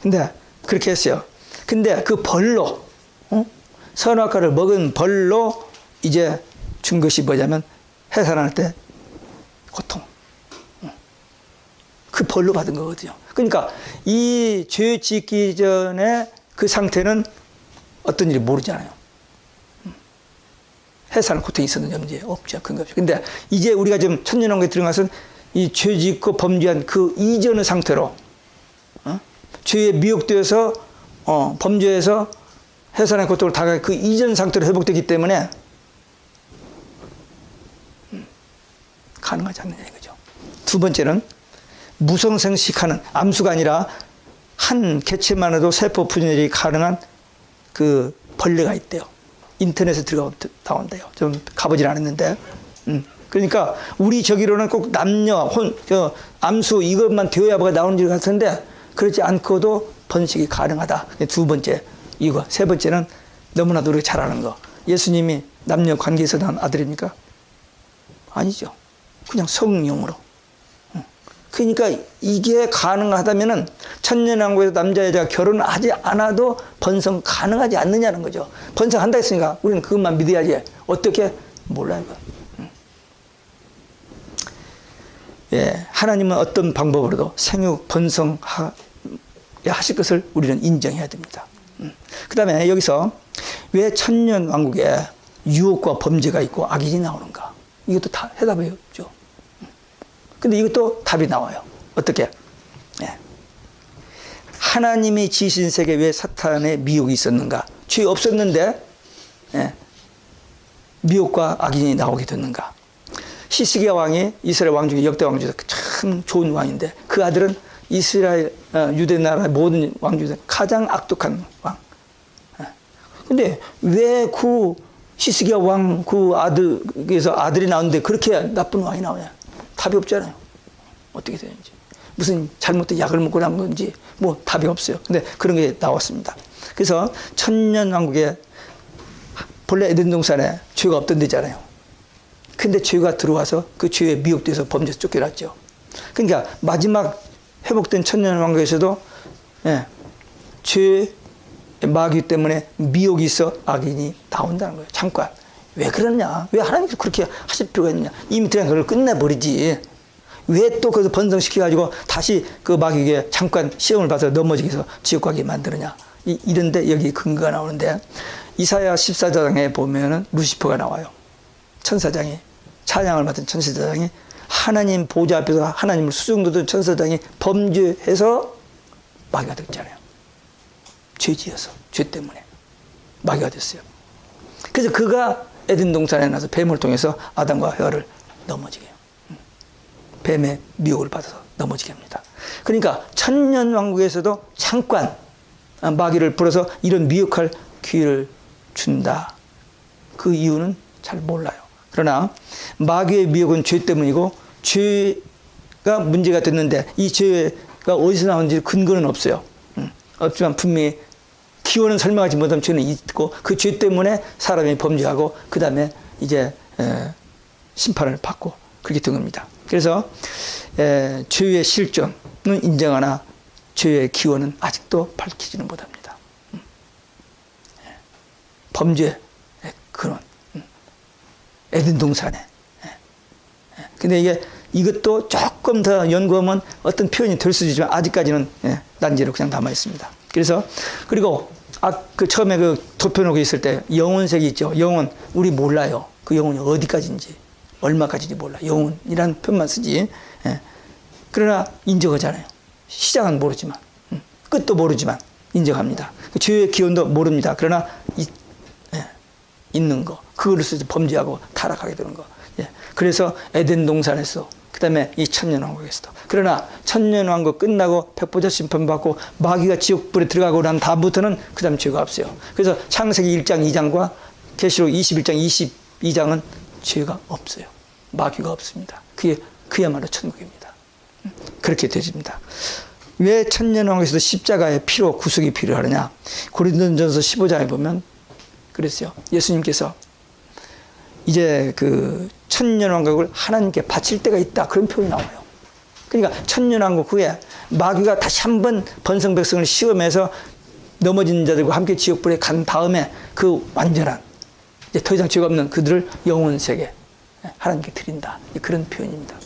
근데 그렇게 했어요. 근데 그 벌로, 선악과를 먹은 벌로 이제 준 것이 뭐냐면 해산할 때 고통. 그 벌로 받은 거거든요. 그러니까 이 죄 짓기 전에 그 상태는 어떤 일이 모르잖아요. 해산할 고통이 있었는지 없는지 없죠. 근거 없죠. 근데 이제 우리가 지금 천년왕국에 들어가서 이 죄 짓고 범죄한 그 이전의 상태로 죄에 미혹되어서 범죄해서 해산의 고통을 당할 그 이전 상태로 회복되기 때문에 가능하지 않느냐 이거죠. 두 번째는 무성생식하는 암수가 아니라 한 개체만 해도 세포 분열이 가능한 그 벌레가 있대요. 인터넷에 들어가면 나온대요. 좀 가보진 않았는데. 그러니까 우리 저기로는 꼭 남녀, 암수 이것만 되어야 뭐가 나오는 줄 같은데 그렇지 않고도 번식이 가능하다. 두 번째 이거. 세 번째는 너무나도 우리가 잘 아는 거. 예수님이 남녀 관계에서 난 아들입니까? 아니죠. 그냥 성령으로. 그러니까 이게 가능하다면은 천년왕국에서 남자 여자가 결혼하지 않아도 번성 가능하지 않느냐는 거죠. 번성한다 했으니까 우리는 그것만 믿어야지. 어떻게 몰라요. 예, 하나님은 어떤 방법으로도 생육 번성하실 것을 우리는 인정해야 됩니다. 그 다음에 여기서 왜 천년왕국에 유혹과 범죄가 있고 악인이 나오는가? 이것도 다 해답이 없죠. 근데 이것도 답이 나와요. 어떻게? 예. 하나님이 지으신 세계에 왜 사탄의 미혹이 있었는가? 죄 없었는데 예. 미혹과 악인이 나오게 됐는가? 히스기야 왕이 이스라엘 왕 중에 역대 왕 중에서 참 좋은 왕인데 그 아들은 이스라엘 유대 나라 모든 왕 중에서 가장 악독한 왕. 근데 왜 그 히스기야 왕 그 아들에서 아들이 나오는데 그렇게 나쁜 왕이 나오냐? 답이 없잖아요. 어떻게 되는지. 무슨 잘못된 약을 먹고 난 건지 뭐 답이 없어요. 근데 그런 게 나왔습니다. 그래서 천년왕국에 본래 에덴 동산에 죄가 없던 데잖아요. 근데 죄가 들어와서 그 죄에 미혹돼서 범죄에서 쫓겨났죠. 그러니까 마지막 회복된 천년왕국에서도 예, 죄 마귀 때문에 미혹이 있어 악인이 나온다는 거예요. 잠깐. 왜 그러냐? 왜 하나님께서 그렇게 하실 필요가 있느냐? 이미 그냥 그걸 끝내버리지. 왜 또 그래서 번성시켜가지고 다시 그 마귀에게 잠깐 시험을 받아서 넘어지게 해서 지옥 가게 만드느냐? 이런데 여기 근거가 나오는데 이사야 14장에 보면은 루시퍼가 나와요. 천사장이 찬양을 맡은 천사장이 하나님 보좌 앞에서 하나님을 수종도던 천사장이 범죄해서 마귀가 됐잖아요. 죄지어서 죄 때문에 마귀가 됐어요. 그래서 그가 에덴 동산에 나서 뱀을 통해서 아담과 헤와를 넘어지게 해요. 뱀의 미혹을 받아서 넘어지게 합니다. 그러니까 천년왕국에서도 잠깐 마귀를 불어서 이런 미혹할 기회를 준다. 그 이유는 잘 몰라요. 그러나 마귀의 미혹은 죄 때문이고 죄가 문제가 됐는데 이 죄가 어디서 나오는지 근거는 없어요. 없지만 분명히 기원은 설명하지 못하면 죄는 있고 그 죄 때문에 사람이 범죄하고 그 다음에 이제 심판을 받고 그렇게 된 겁니다. 그래서 죄의 실존은 인정하나 죄의 기원은 아직도 밝히지는 못합니다. 범죄의 근원 에덴 동산에. 근데 이것도 조금 더 연구하면 어떤 표현이 될 수 있지만 아직까지는 난제로 그냥 남아 있습니다. 그래서 그리고 그 처음에 그 도표놓고 있을 때 영혼색이 있죠. 영혼 우리 몰라요. 그 영혼이 어디까지인지 얼마까지인지 몰라. 영혼이라는 표현만 쓰지. 그러나 인정하잖아요. 시작은 모르지만 끝도 모르지만 인정합니다. 그 죄의 기원도 모릅니다. 그러나 있는 거 그걸로 써서 범죄하고 타락하게 되는 거. 그래서 에덴 동산에서 그 그다음에 이 천년왕국에서도. 그러나 천년왕국 끝나고 백보자 심판 받고 마귀가 지옥불에 들어가고 난 다음부터는 그다음 죄가 없어요. 그래서 창세기 1장 2장과 계시록 21장 22장은 죄가 없어요. 마귀가 없습니다. 그야말로 천국입니다. 그렇게 되집니다. 왜 천년왕국에서도 십자가의 피로 구속이 필요하느냐? 고린도전서 15장에 보면 그랬어요. 예수님께서 이제 그 천년왕국을 하나님께 바칠 때가 있다, 그런 표현이 나와요. 그러니까 천년왕국 후에 마귀가 다시 한번 번성백성을 시험해서 넘어진 자들과 함께 지옥불에 간 다음에 그 완전한 이제 더 이상 죄가 없는 그들을 영원 세계 하나님께 드린다, 그런 표현입니다.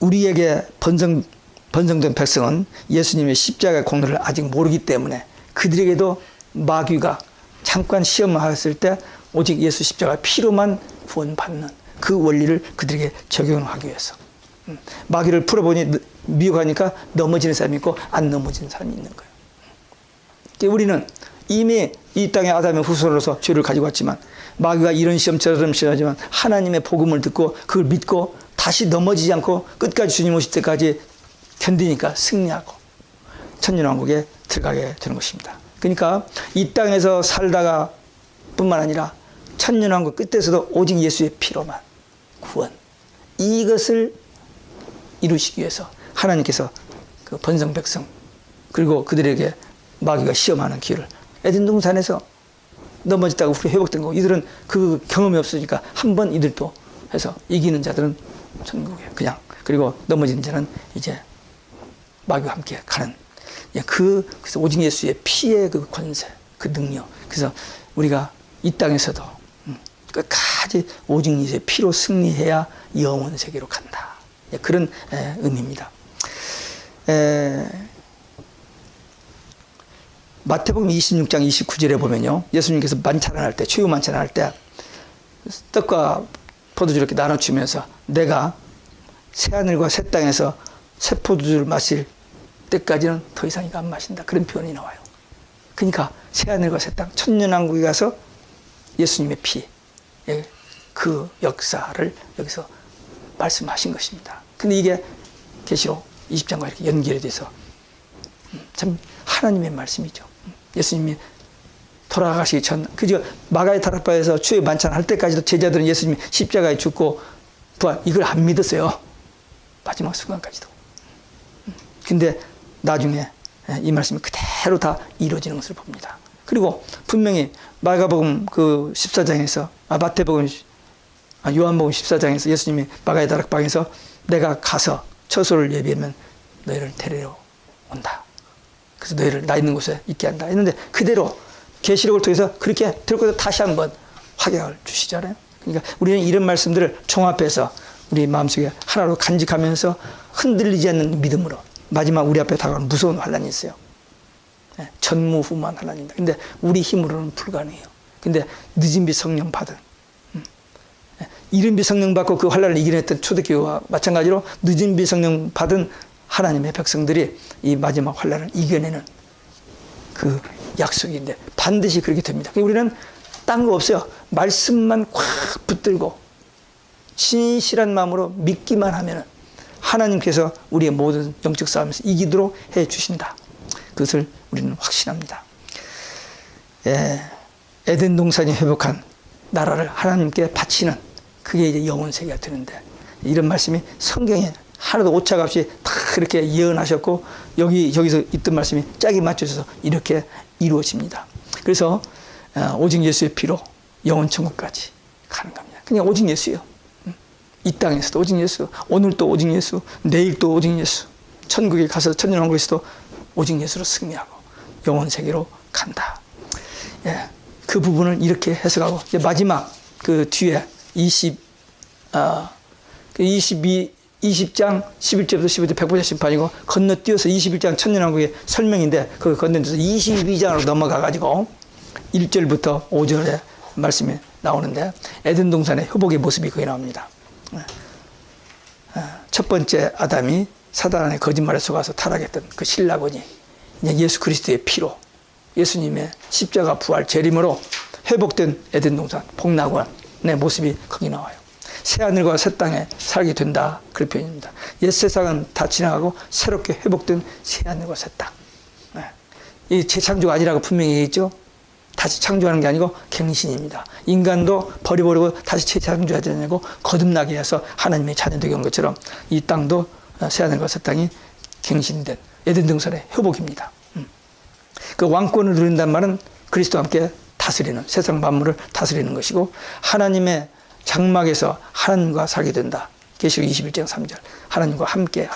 우리에게 번성된 백성은 예수님의 십자가의 공로를 아직 모르기 때문에 그들에게도 마귀가 잠깐 시험을 하였을 때 오직 예수 십자가 피로만 구원받는 그 원리를 그들에게 적용하기 위해서. 마귀를 풀어보니 미혹하니까 넘어지는 사람이 있고 안 넘어지는 사람이 있는 거예요. 우리는 이미 이 땅의 아담의 후손으로서 죄를 가지고 왔지만 마귀가 이런 시험 저런 시험하지만 하나님의 복음을 듣고 그걸 믿고 다시 넘어지지 않고 끝까지 주님 오실 때까지 견디니까 승리하고 천년왕국에 들어가게 되는 것입니다. 그러니까 이 땅에서 살다가 뿐만 아니라 천년왕국 끝에서도 오직 예수의 피로만 구원, 이것을 이루시기 위해서 하나님께서 그 번성 백성 그리고 그들에게 마귀가 시험하는 기회를, 에덴 동산에서 넘어졌다가 우리 회복된 거, 이들은 그 경험이 없으니까 한번 이들도 해서 이기는 자들은 천국에 그냥, 그리고 넘어지는 자는 이제 마귀와 함께 가는, 그래서 오직 예수의 피의 그 권세, 그 능력. 그래서 우리가 이 땅에서도 끝까지 오직 예수의 피로 승리해야 영원 세계로 간다, 그런 의미입니다. 마태복음 26장 29절에 보면요, 예수님께서 만찬을 할 때, 최후 만찬을 할 때 떡과 포도주를 이렇게 나눠주면서 내가 새하늘과 새 땅에서 새 포도주를 마실 때까지는 더 이상 이거 안 마신다, 그런 표현이 나와요. 그러니까 새하늘과 새 땅, 천년왕국에 가서 예수님의 피, 그 역사를 여기서 말씀하신 것입니다. 근데 이게 계시록 20장과 이렇게 연결이 돼서 참 하나님의 말씀이죠. 예수님이 돌아가시기 전, 그저 마가의 다락방에서 추의 만찬할 때까지도 제자들은 예수님이 십자가에 죽고 부활, 이걸 안 믿었어요. 마지막 순간까지도. 근데 나중에 이 말씀이 그대로 다 이루어지는 것을 봅니다. 그리고 분명히 마가복음 그 14장에서, 마태복음, 요한복음 14장에서 예수님이 마가의 다락방에서 내가 가서 처소를 예비하면 너희를 데리러 온다. 그래서 너희를 나 있는 곳에 있게 한다 했는데 그대로 계시록을 통해서 그렇게 들고서 다시 한번 확약을 주시잖아요. 그러니까 우리는 이런 말씀들을 종합해서 우리 마음속에 하나로 간직하면서 흔들리지 않는 믿음으로, 마지막 우리 앞에 다가오는 무서운 환란이 있어요. 전무후무한 환란입니다. 근데 우리 힘으로는 불가능해요. 근데 늦은 빛 성령 받은, 이른 빛 성령 받고 그 환란을 이겨냈던 초대교회와 마찬가지로 늦은 빛 성령 받은 하나님의 백성들이 이 마지막 환란을 이겨내는 그 약속인데 반드시 그렇게 됩니다. 우리는 딴 거 없어요. 말씀만 꽉 붙들고 진실한 마음으로 믿기만 하면 하나님께서 우리의 모든 영적 싸움에서 이기도록 해 주신다. 그것을 우리는 확신합니다. 에덴 동산이 회복한 나라를 하나님께 바치는, 그게 이제 영원 세계가 되는데, 이런 말씀이 성경에 하나도 오차가 없이 다 그렇게 예언하셨고 여기서 있던 말씀이 짝이 맞춰져서 이렇게 이루어집니다. 그래서 오직 예수의 피로 영원 천국까지 가는 겁니다. 그냥 오직 예수예요. 이 땅에서도 오직 예수, 오늘 또 오직 예수, 내일 또 오직 예수, 천국에 가서 천년왕국에서도 오직 예수로 승리하고 영원 세계로 간다. 그 부분을 이렇게 해석하고 이제 마지막 그 뒤에 20장 11절부터 15절 백보자 심판이고 건너뛰어서 21장 천년왕국의 설명인데 그 건너뛰어서 22장으로 넘어가가지고 1절부터 5절에 말씀이 나오는데 에덴 동산의 회복의 모습이 거기 나옵니다. 첫 번째 아담이 사단의 거짓말에 속아서 타락했던 그 신라곤이 이제 예수 그리스도의 피로, 예수님의 십자가 부활 재림으로 회복된 에덴 동산 복락원의 모습이 거기 나와요. 새 하늘과 새 땅에 살게 된다. 그런 표현입니다. 옛 세상은 다 지나가고 새롭게 회복된 새 하늘과 새 땅. 이 재창조가 아니라고 분명히 얘기했죠. 다시 창조하는 게 아니고 갱신입니다. 인간도 버리고 다시 재창조하지 않고 거듭나게 해서 하나님의 자녀되게 한 것처럼 이 땅도 새 하늘과 새 땅이 갱신된 에덴 동산의 회복입니다. 그 왕권을 누린다는 말은 그리스도와 함께 다스리는, 세상 만물을 다스리는 것이고, 하나님의 장막에서 하나님과 살게 된다. 계시록 21장 3절. 하나님과 함께.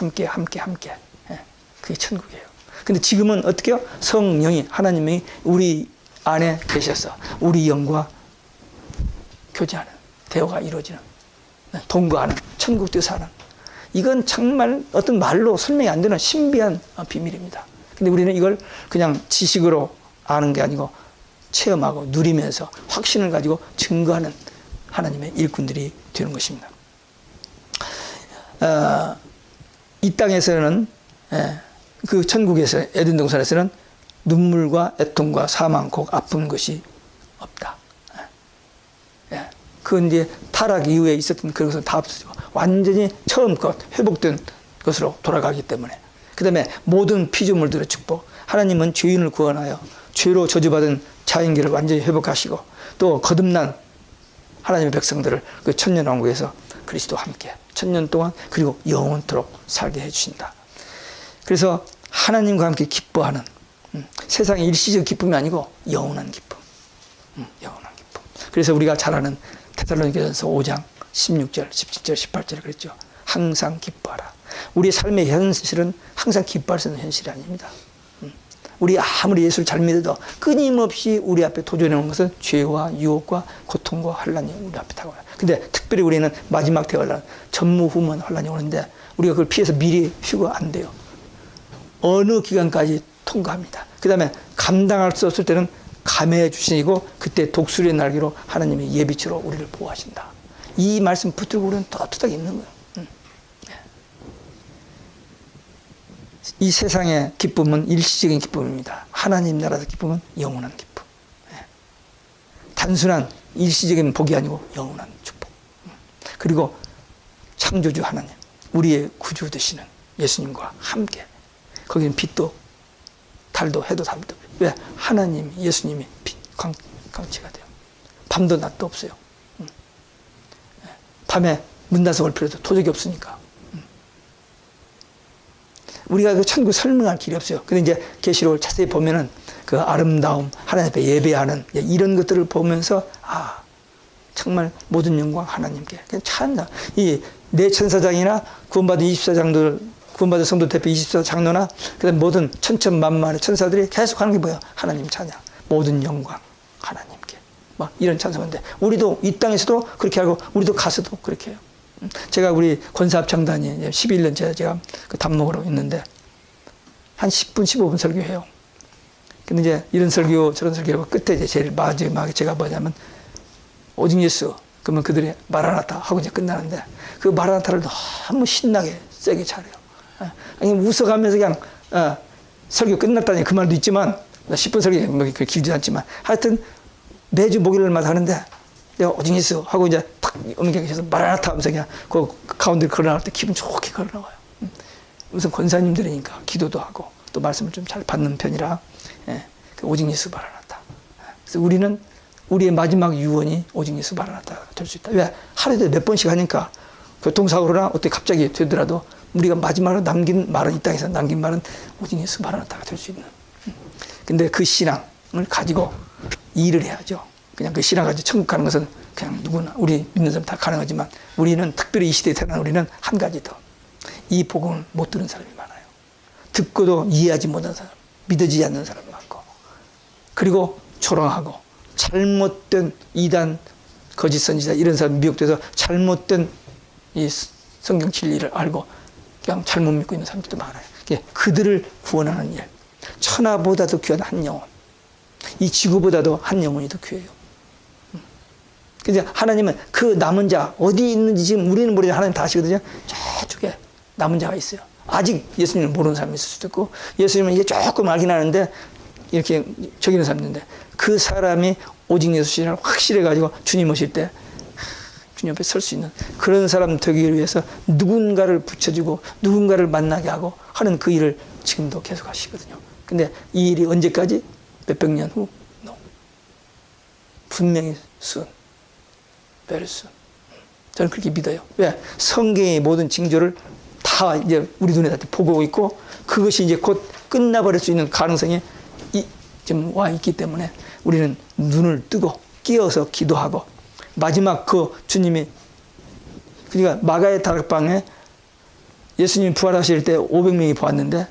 그게 천국이에요. 근데 지금은 어떻게 해요? 성령이, 하나님이 우리 안에 계셔서 우리 영과 교제하는, 대화가 이루어지는, 동거하는, 천국 뜻하는, 이건 정말 어떤 말로 설명이 안 되는 신비한 비밀입니다. 근데 우리는 이걸 그냥 지식으로 아는 게 아니고 체험하고 누리면서 확신을 가지고 증거하는 하나님의 일꾼들이 되는 것입니다. 이 땅에서는, 그 천국에서, 에덴 동산에서는 눈물과 애통과 사망, 곡, 아픈 것이 없다. 그건 이제 타락 이후에 있었던 그런 것은 다 없어지고 완전히 처음껏 회복된 것으로 돌아가기 때문에, 그 다음에 모든 피조물들의 축복, 하나님은 죄인을 구원하여 죄로 저주받은 자연계를 완전히 회복하시고, 또 거듭난 하나님의 백성들을 그 천년왕국에서 그리스도와 함께 천년 동안 그리고 영원토록 살게 해주신다. 그래서 하나님과 함께 기뻐하는, 세상의 일시적 기쁨이 아니고 영원한 기쁨. 영원한 기쁨. 그래서 우리가 잘 아는 데살로니가전서 5장 16절, 17절, 18절에 그랬죠. 항상 기뻐하라. 우리의 삶의 현실은 항상 기뻐할 수 있는 현실이 아닙니다. 우리 아무리 예수를 잘 믿어도 끊임없이 우리 앞에 도전해 오는 것은 죄와 유혹과 고통과 환란이 우리 앞에 다가와요. 근데 특별히 우리는 마지막 대환란, 전무후무한 환란이 오는데 우리가 그걸 피해서 미리 쉬고 안 돼요. 어느 기간까지 통과합니다. 그 다음에 감당할 수 없을 때는 감해 주시고, 그때 독수리의 날개로 하나님의 예비치로 우리를 보호하신다. 이 말씀 붙들고 우리는 떳떳하게 있는 거예요. 이 세상의 기쁨은 일시적인 기쁨입니다. 하나님 나라의 기쁨은 영원한 기쁨. 단순한 일시적인 복이 아니고 영원한 축복. 그리고 창조주 하나님, 우리의 구주 되시는 예수님과 함께, 거기는 빛도 달도 해도 달도. 왜? 하나님, 예수님이 빛, 광채가 돼요. 밤도 낮도 없어요. 밤에 문 닫아서 올 필요도 도저히 없으니까. 우리가 그 천국 설명할 길이 없어요. 근데 이제 계시록을 자세히 보면은 그 아름다움, 하나님 앞에 예배하는 이런 것들을 보면서, 아, 정말 모든 영광 하나님께. 그냥 찬다. 이 네 천사장이나 구원받은 24장들, 구원받은 성도 대표 24장로나 그다음 모든 천천만만의 천사들이 계속 하는 게 뭐야? 하나님 찬양. 모든 영광 하나님께. 막 이런 찬송인데, 우리도 이 땅에서도 그렇게 하고 우리도 가서도 그렇게 해요. 제가 우리 권사합창단이 11년째 제가 그 답목으로 있는데 한 10분, 15분 설교해요. 근데 이제 이런 설교, 저런 설교하고 끝에 이제 제일 마지막에 제가 뭐냐면, 오직 예수, 그러면 그들이 마라나타 하고 이제 끝나는데, 그 마라나타를 너무 신나게 세게 잘해요. 아니, 웃어가면서 그냥, 설교 끝났다니 그 말도 있지만, 10분 설교, 뭐 길지 않지만, 하여튼 매주 목요일마다 하는데, 내가 오직 예수 하고 이제 탁 om겨계셔서 마라나타 하면서 그냥 그 가운데 걸어나갈 때 기분 좋게 걸어나와요. 우선 권사님들이니까 기도도 하고 또 말씀을 좀 잘 받는 편이라, 그 오직 예수 마라나타. 그래서 우리는 우리의 마지막 유언이 오직 예수 마라나타가 될 수 있다. 왜? 하루에도 몇 번씩 하니까 교통사고로나 어떻게 갑자기 되더라도 우리가 마지막으로 남긴 말은, 이 땅에서 남긴 말은 오직 예수 마라나타가 될 수 있는. 근데 그 신앙을 가지고 일을 해야죠. 그냥 그 신앙 가지고 천국 가는 것은 그냥 누구나, 우리 믿는 사람 다 가능하지만, 우리는 특별히 이 시대에 태어난 우리는 한 가지 더, 이 복음을 못 들은 사람이 많아요. 듣고도 이해하지 못한 사람, 믿어지지 않는 사람이 많고, 그리고 초롱하고 잘못된 이단, 거짓 선지자 이런 사람 미혹돼서 잘못된 이 성경 진리를 알고 그냥 잘못 믿고 있는 사람들도 많아요. 그들을 구원하는 일, 천하보다도 귀한 한 영혼, 이 지구보다도 한 영혼이 더 귀해요. 그래서 하나님은 그 남은 자 어디 있는지 지금 우리는 모르지만 하나님 다 아시거든요. 저쪽에 남은 자가 있어요. 아직 예수님을 모르는 사람이 있을 수도 있고, 예수님은 이게 조금 알긴 하는데 이렇게 저기 있는 사람인데, 그 사람이 오직 예수 신앙을 확실해 가지고 주님 오실 때 주님 앞에 설 수 있는 그런 사람 되기 위해서 누군가를 붙여주고 누군가를 만나게 하고 하는 그 일을 지금도 계속 하시거든요. 근데 이 일이 언제까지? 몇백 년 후? No. 분명히 soon. very soon. 저는 그렇게 믿어요. 왜? 성경의 모든 징조를 다 이제 우리 눈에 다 보고 있고 그것이 이제 곧 끝나버릴 수 있는 가능성이 지금 와 있기 때문에 우리는 눈을 뜨고 끼어서 기도하고 마지막 그 주님이 그러니까 마가의 다락방에 예수님이 부활하실 때 500명이 보았는데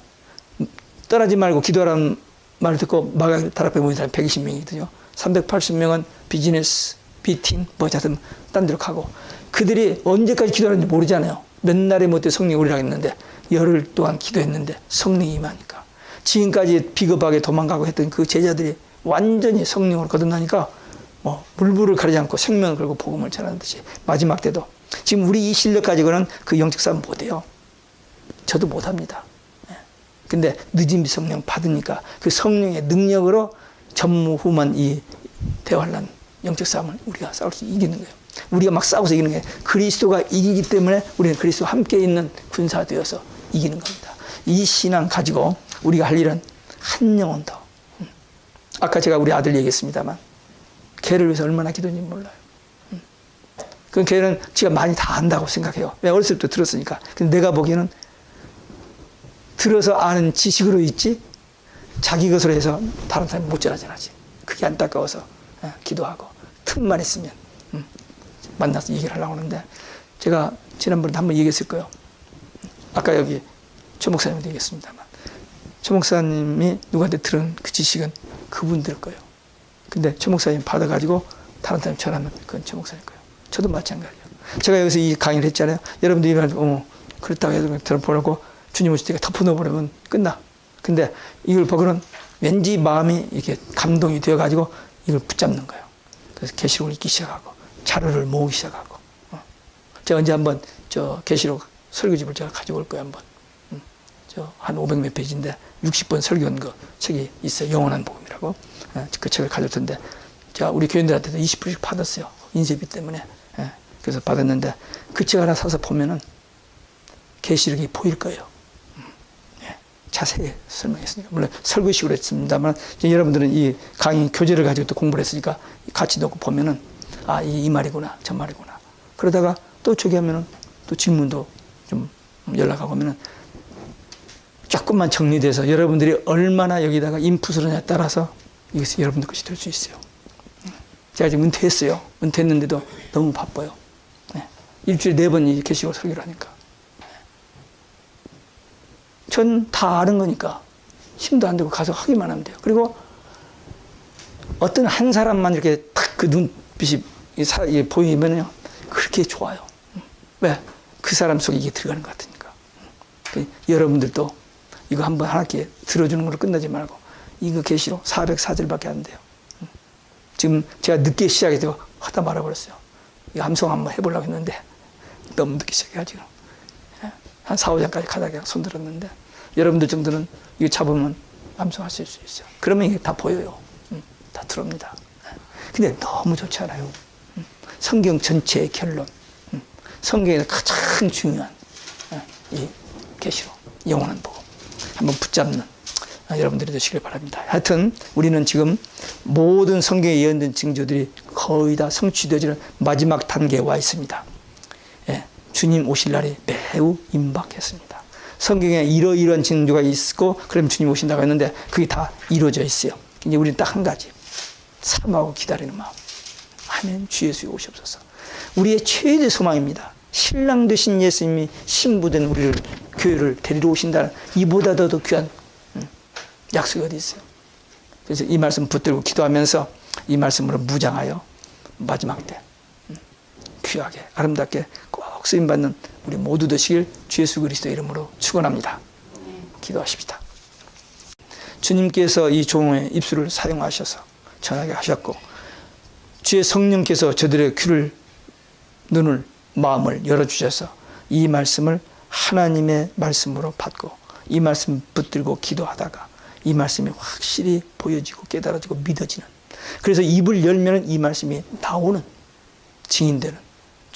떠나지 말고 기도하라는 말을 듣고 마가의 다락방에 모인 사람이 120명이거든요. 380명은 비즈니스, 미팅, 뭐 자든 딴 데로 가고 그들이 언제까지 기도하는지 모르잖아요. 몇 날에 못해 성령이 오리라 했는데 열흘 동안 기도했는데 성령이 임하니까 지금까지 비겁하게 도망가고 했던 그 제자들이 완전히 성령으로 거듭나니까 뭐 물불을 가리지 않고 생명을 걸고 복음을 전하는 듯이 마지막 때도 지금 우리 이 실력 가지고는 그 영적 싸움 못해요. 저도 못합니다. 근데 늦은 성령 받으니까 그 성령의 능력으로 전무후무한 이 대환란 영적 싸움을 우리가 싸울 수 이기는 거예요. 우리가 막 싸워서 이기는 게 그리스도가 이기기 때문에 우리는 그리스도와 함께 있는 군사 되어서 이기는 겁니다. 이 신앙 가지고 우리가 할 일은 한 영혼 더. 아까 제가 우리 아들 얘기했습니다만 걔를 위해서 얼마나 기도했는지 몰라요. 그 걔는 지가 많이 다 안다고 생각해요. 왜? 어렸을 때 들었으니까. 근데 내가 보기에는 들어서 아는 지식으로 있지 자기 것으로 해서 다른 사람이 못 전하잖아. 그게 안타까워서 기도하고 틈만 있으면 만나서 얘기를 하려고 하는데 제가 지난번에 한번 얘기했을 거예요. 아까 여기 최 목사님한테 얘기했습니다만 최 목사님이 누구한테 들은 그 지식은 그분 들 거예요. 근데 최 목사님 받아가지고 다른 사람이 전하면 그건 최 목사님 거예요. 저도 마찬가지예요. 제가 여기서 이 강의를 했잖아요. 여러분들이 그렇다고 해서 들어보라고 주님 오실 때가 덮어놓으면 끝나. 근데 이걸 보고는 왠지 마음이 이렇게 감동이 되어가지고 이걸 붙잡는 거예요. 그래서 계시록을 읽기 시작하고 자료를 모으기 시작하고. 제가 언제 한번 저 계시록 설교집을 제가 가지고 올 거예요. 한번. 저 한 500몇 페이지인데 60번 설교한 거 책이 있어요. 영원한 복음이라고. 그 책을 가져올 텐데 제가 우리 교인들한테도 20불씩 받았어요. 인쇄비 때문에. 그래서 받았는데 그 책 하나 사서 보면은 계시록이 보일 거예요. 자세히 설명했으니까. 물론 설교식으로 했습니다만 여러분들은 이 강의 교재를 가지고 또 공부를 했으니까 같이 놓고 보면은 아, 이 말이구나, 저 말이구나. 그러다가 또 저기 하면은 또 질문도 좀 연락하고 하면은 조금만 정리돼서 여러분들이 얼마나 여기다가 인풋을 하냐에 따라서 이것이 여러분들 것이 될 수 있어요. 제가 지금 은퇴했어요. 은퇴했는데도 너무 바빠요. 일주일에 4번 이 계시록 설교를 하니까. 전 다 아는 거니까 힘도 안 들고 가서 하기만 하면 돼요. 그리고 어떤 한 사람만 이렇게 탁 그 눈빛이 보이면요 그렇게 좋아요. 왜? 그 사람 속에 이게 들어가는 것 같으니까. 여러분들도 이거 한번 하나씩 들어주는 걸로 끝나지 말고 이거 계시록 404절밖에 안 돼요. 지금 제가 늦게 시작해서 하다 말아버렸어요. 이 암송 한번 해보려고 했는데 너무 늦게 시작해가지고 한 4, 5장까지 가다가 손 들었는데 여러분들 정도는 이거 잡으면 암송하실 수 있어요. 그러면 이게 다 보여요. 다 들어옵니다. 근데 너무 좋지 않아요. 성경 전체의 결론. 성경에서 가장 중요한 이 계시록, 영원한 복음. 한번 붙잡는 여러분들이 되시길 바랍니다. 하여튼 우리는 지금 모든 성경에 예언된 징조들이 거의 다 성취되어지는 마지막 단계에 와 있습니다. 주님 오실 날이 매우 임박했습니다. 성경에 이러이러한 징조가 있고 그럼 주님 오신다고 했는데 그게 다 이루어져 있어요. 이제 우리는 딱 한 가지. 참하고 기다리는 마음. 아멘. 주 예수 오시옵소서. 우리의 최대 소망입니다. 신랑 되신 예수님이 신부된 우리를 교회를 데리러 오신다는 이보다 더 귀한 약속이 어디 있어요. 그래서 이 말씀 붙들고 기도하면서 이 말씀으로 무장하여 마지막 때 귀하게 아름답게 꼭 쓰임받는 우리 모두 되시길 주 예수 그리스도의 이름으로 축원합니다. 기도하십시다. 주님께서 이 종의 입술을 사용하셔서 전하게 하셨고 주의 성령께서 저들의 귀를 눈을 마음을 열어주셔서 이 말씀을 하나님의 말씀으로 받고 이 말씀 붙들고 기도하다가 이 말씀이 확실히 보여지고 깨달아지고 믿어지는 그래서 입을 열면 이 말씀이 나오는 증인되는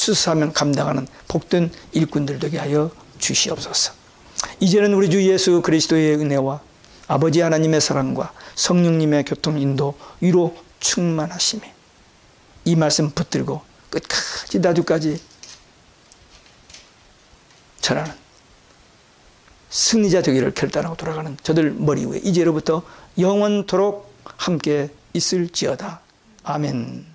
추수하면 감당하는 복된 일꾼들 되게 하여 주시옵소서. 이제는 우리 주 예수 그리스도의 은혜와 아버지 하나님의 사랑과 성령님의 교통 인도 위로 충만하심이 이 말씀 붙들고 끝까지 나주까지 전하는 승리자 되기를 결단하고 돌아가는 저들 머리 위에 이제로부터 영원토록 함께 있을지어다. 아멘.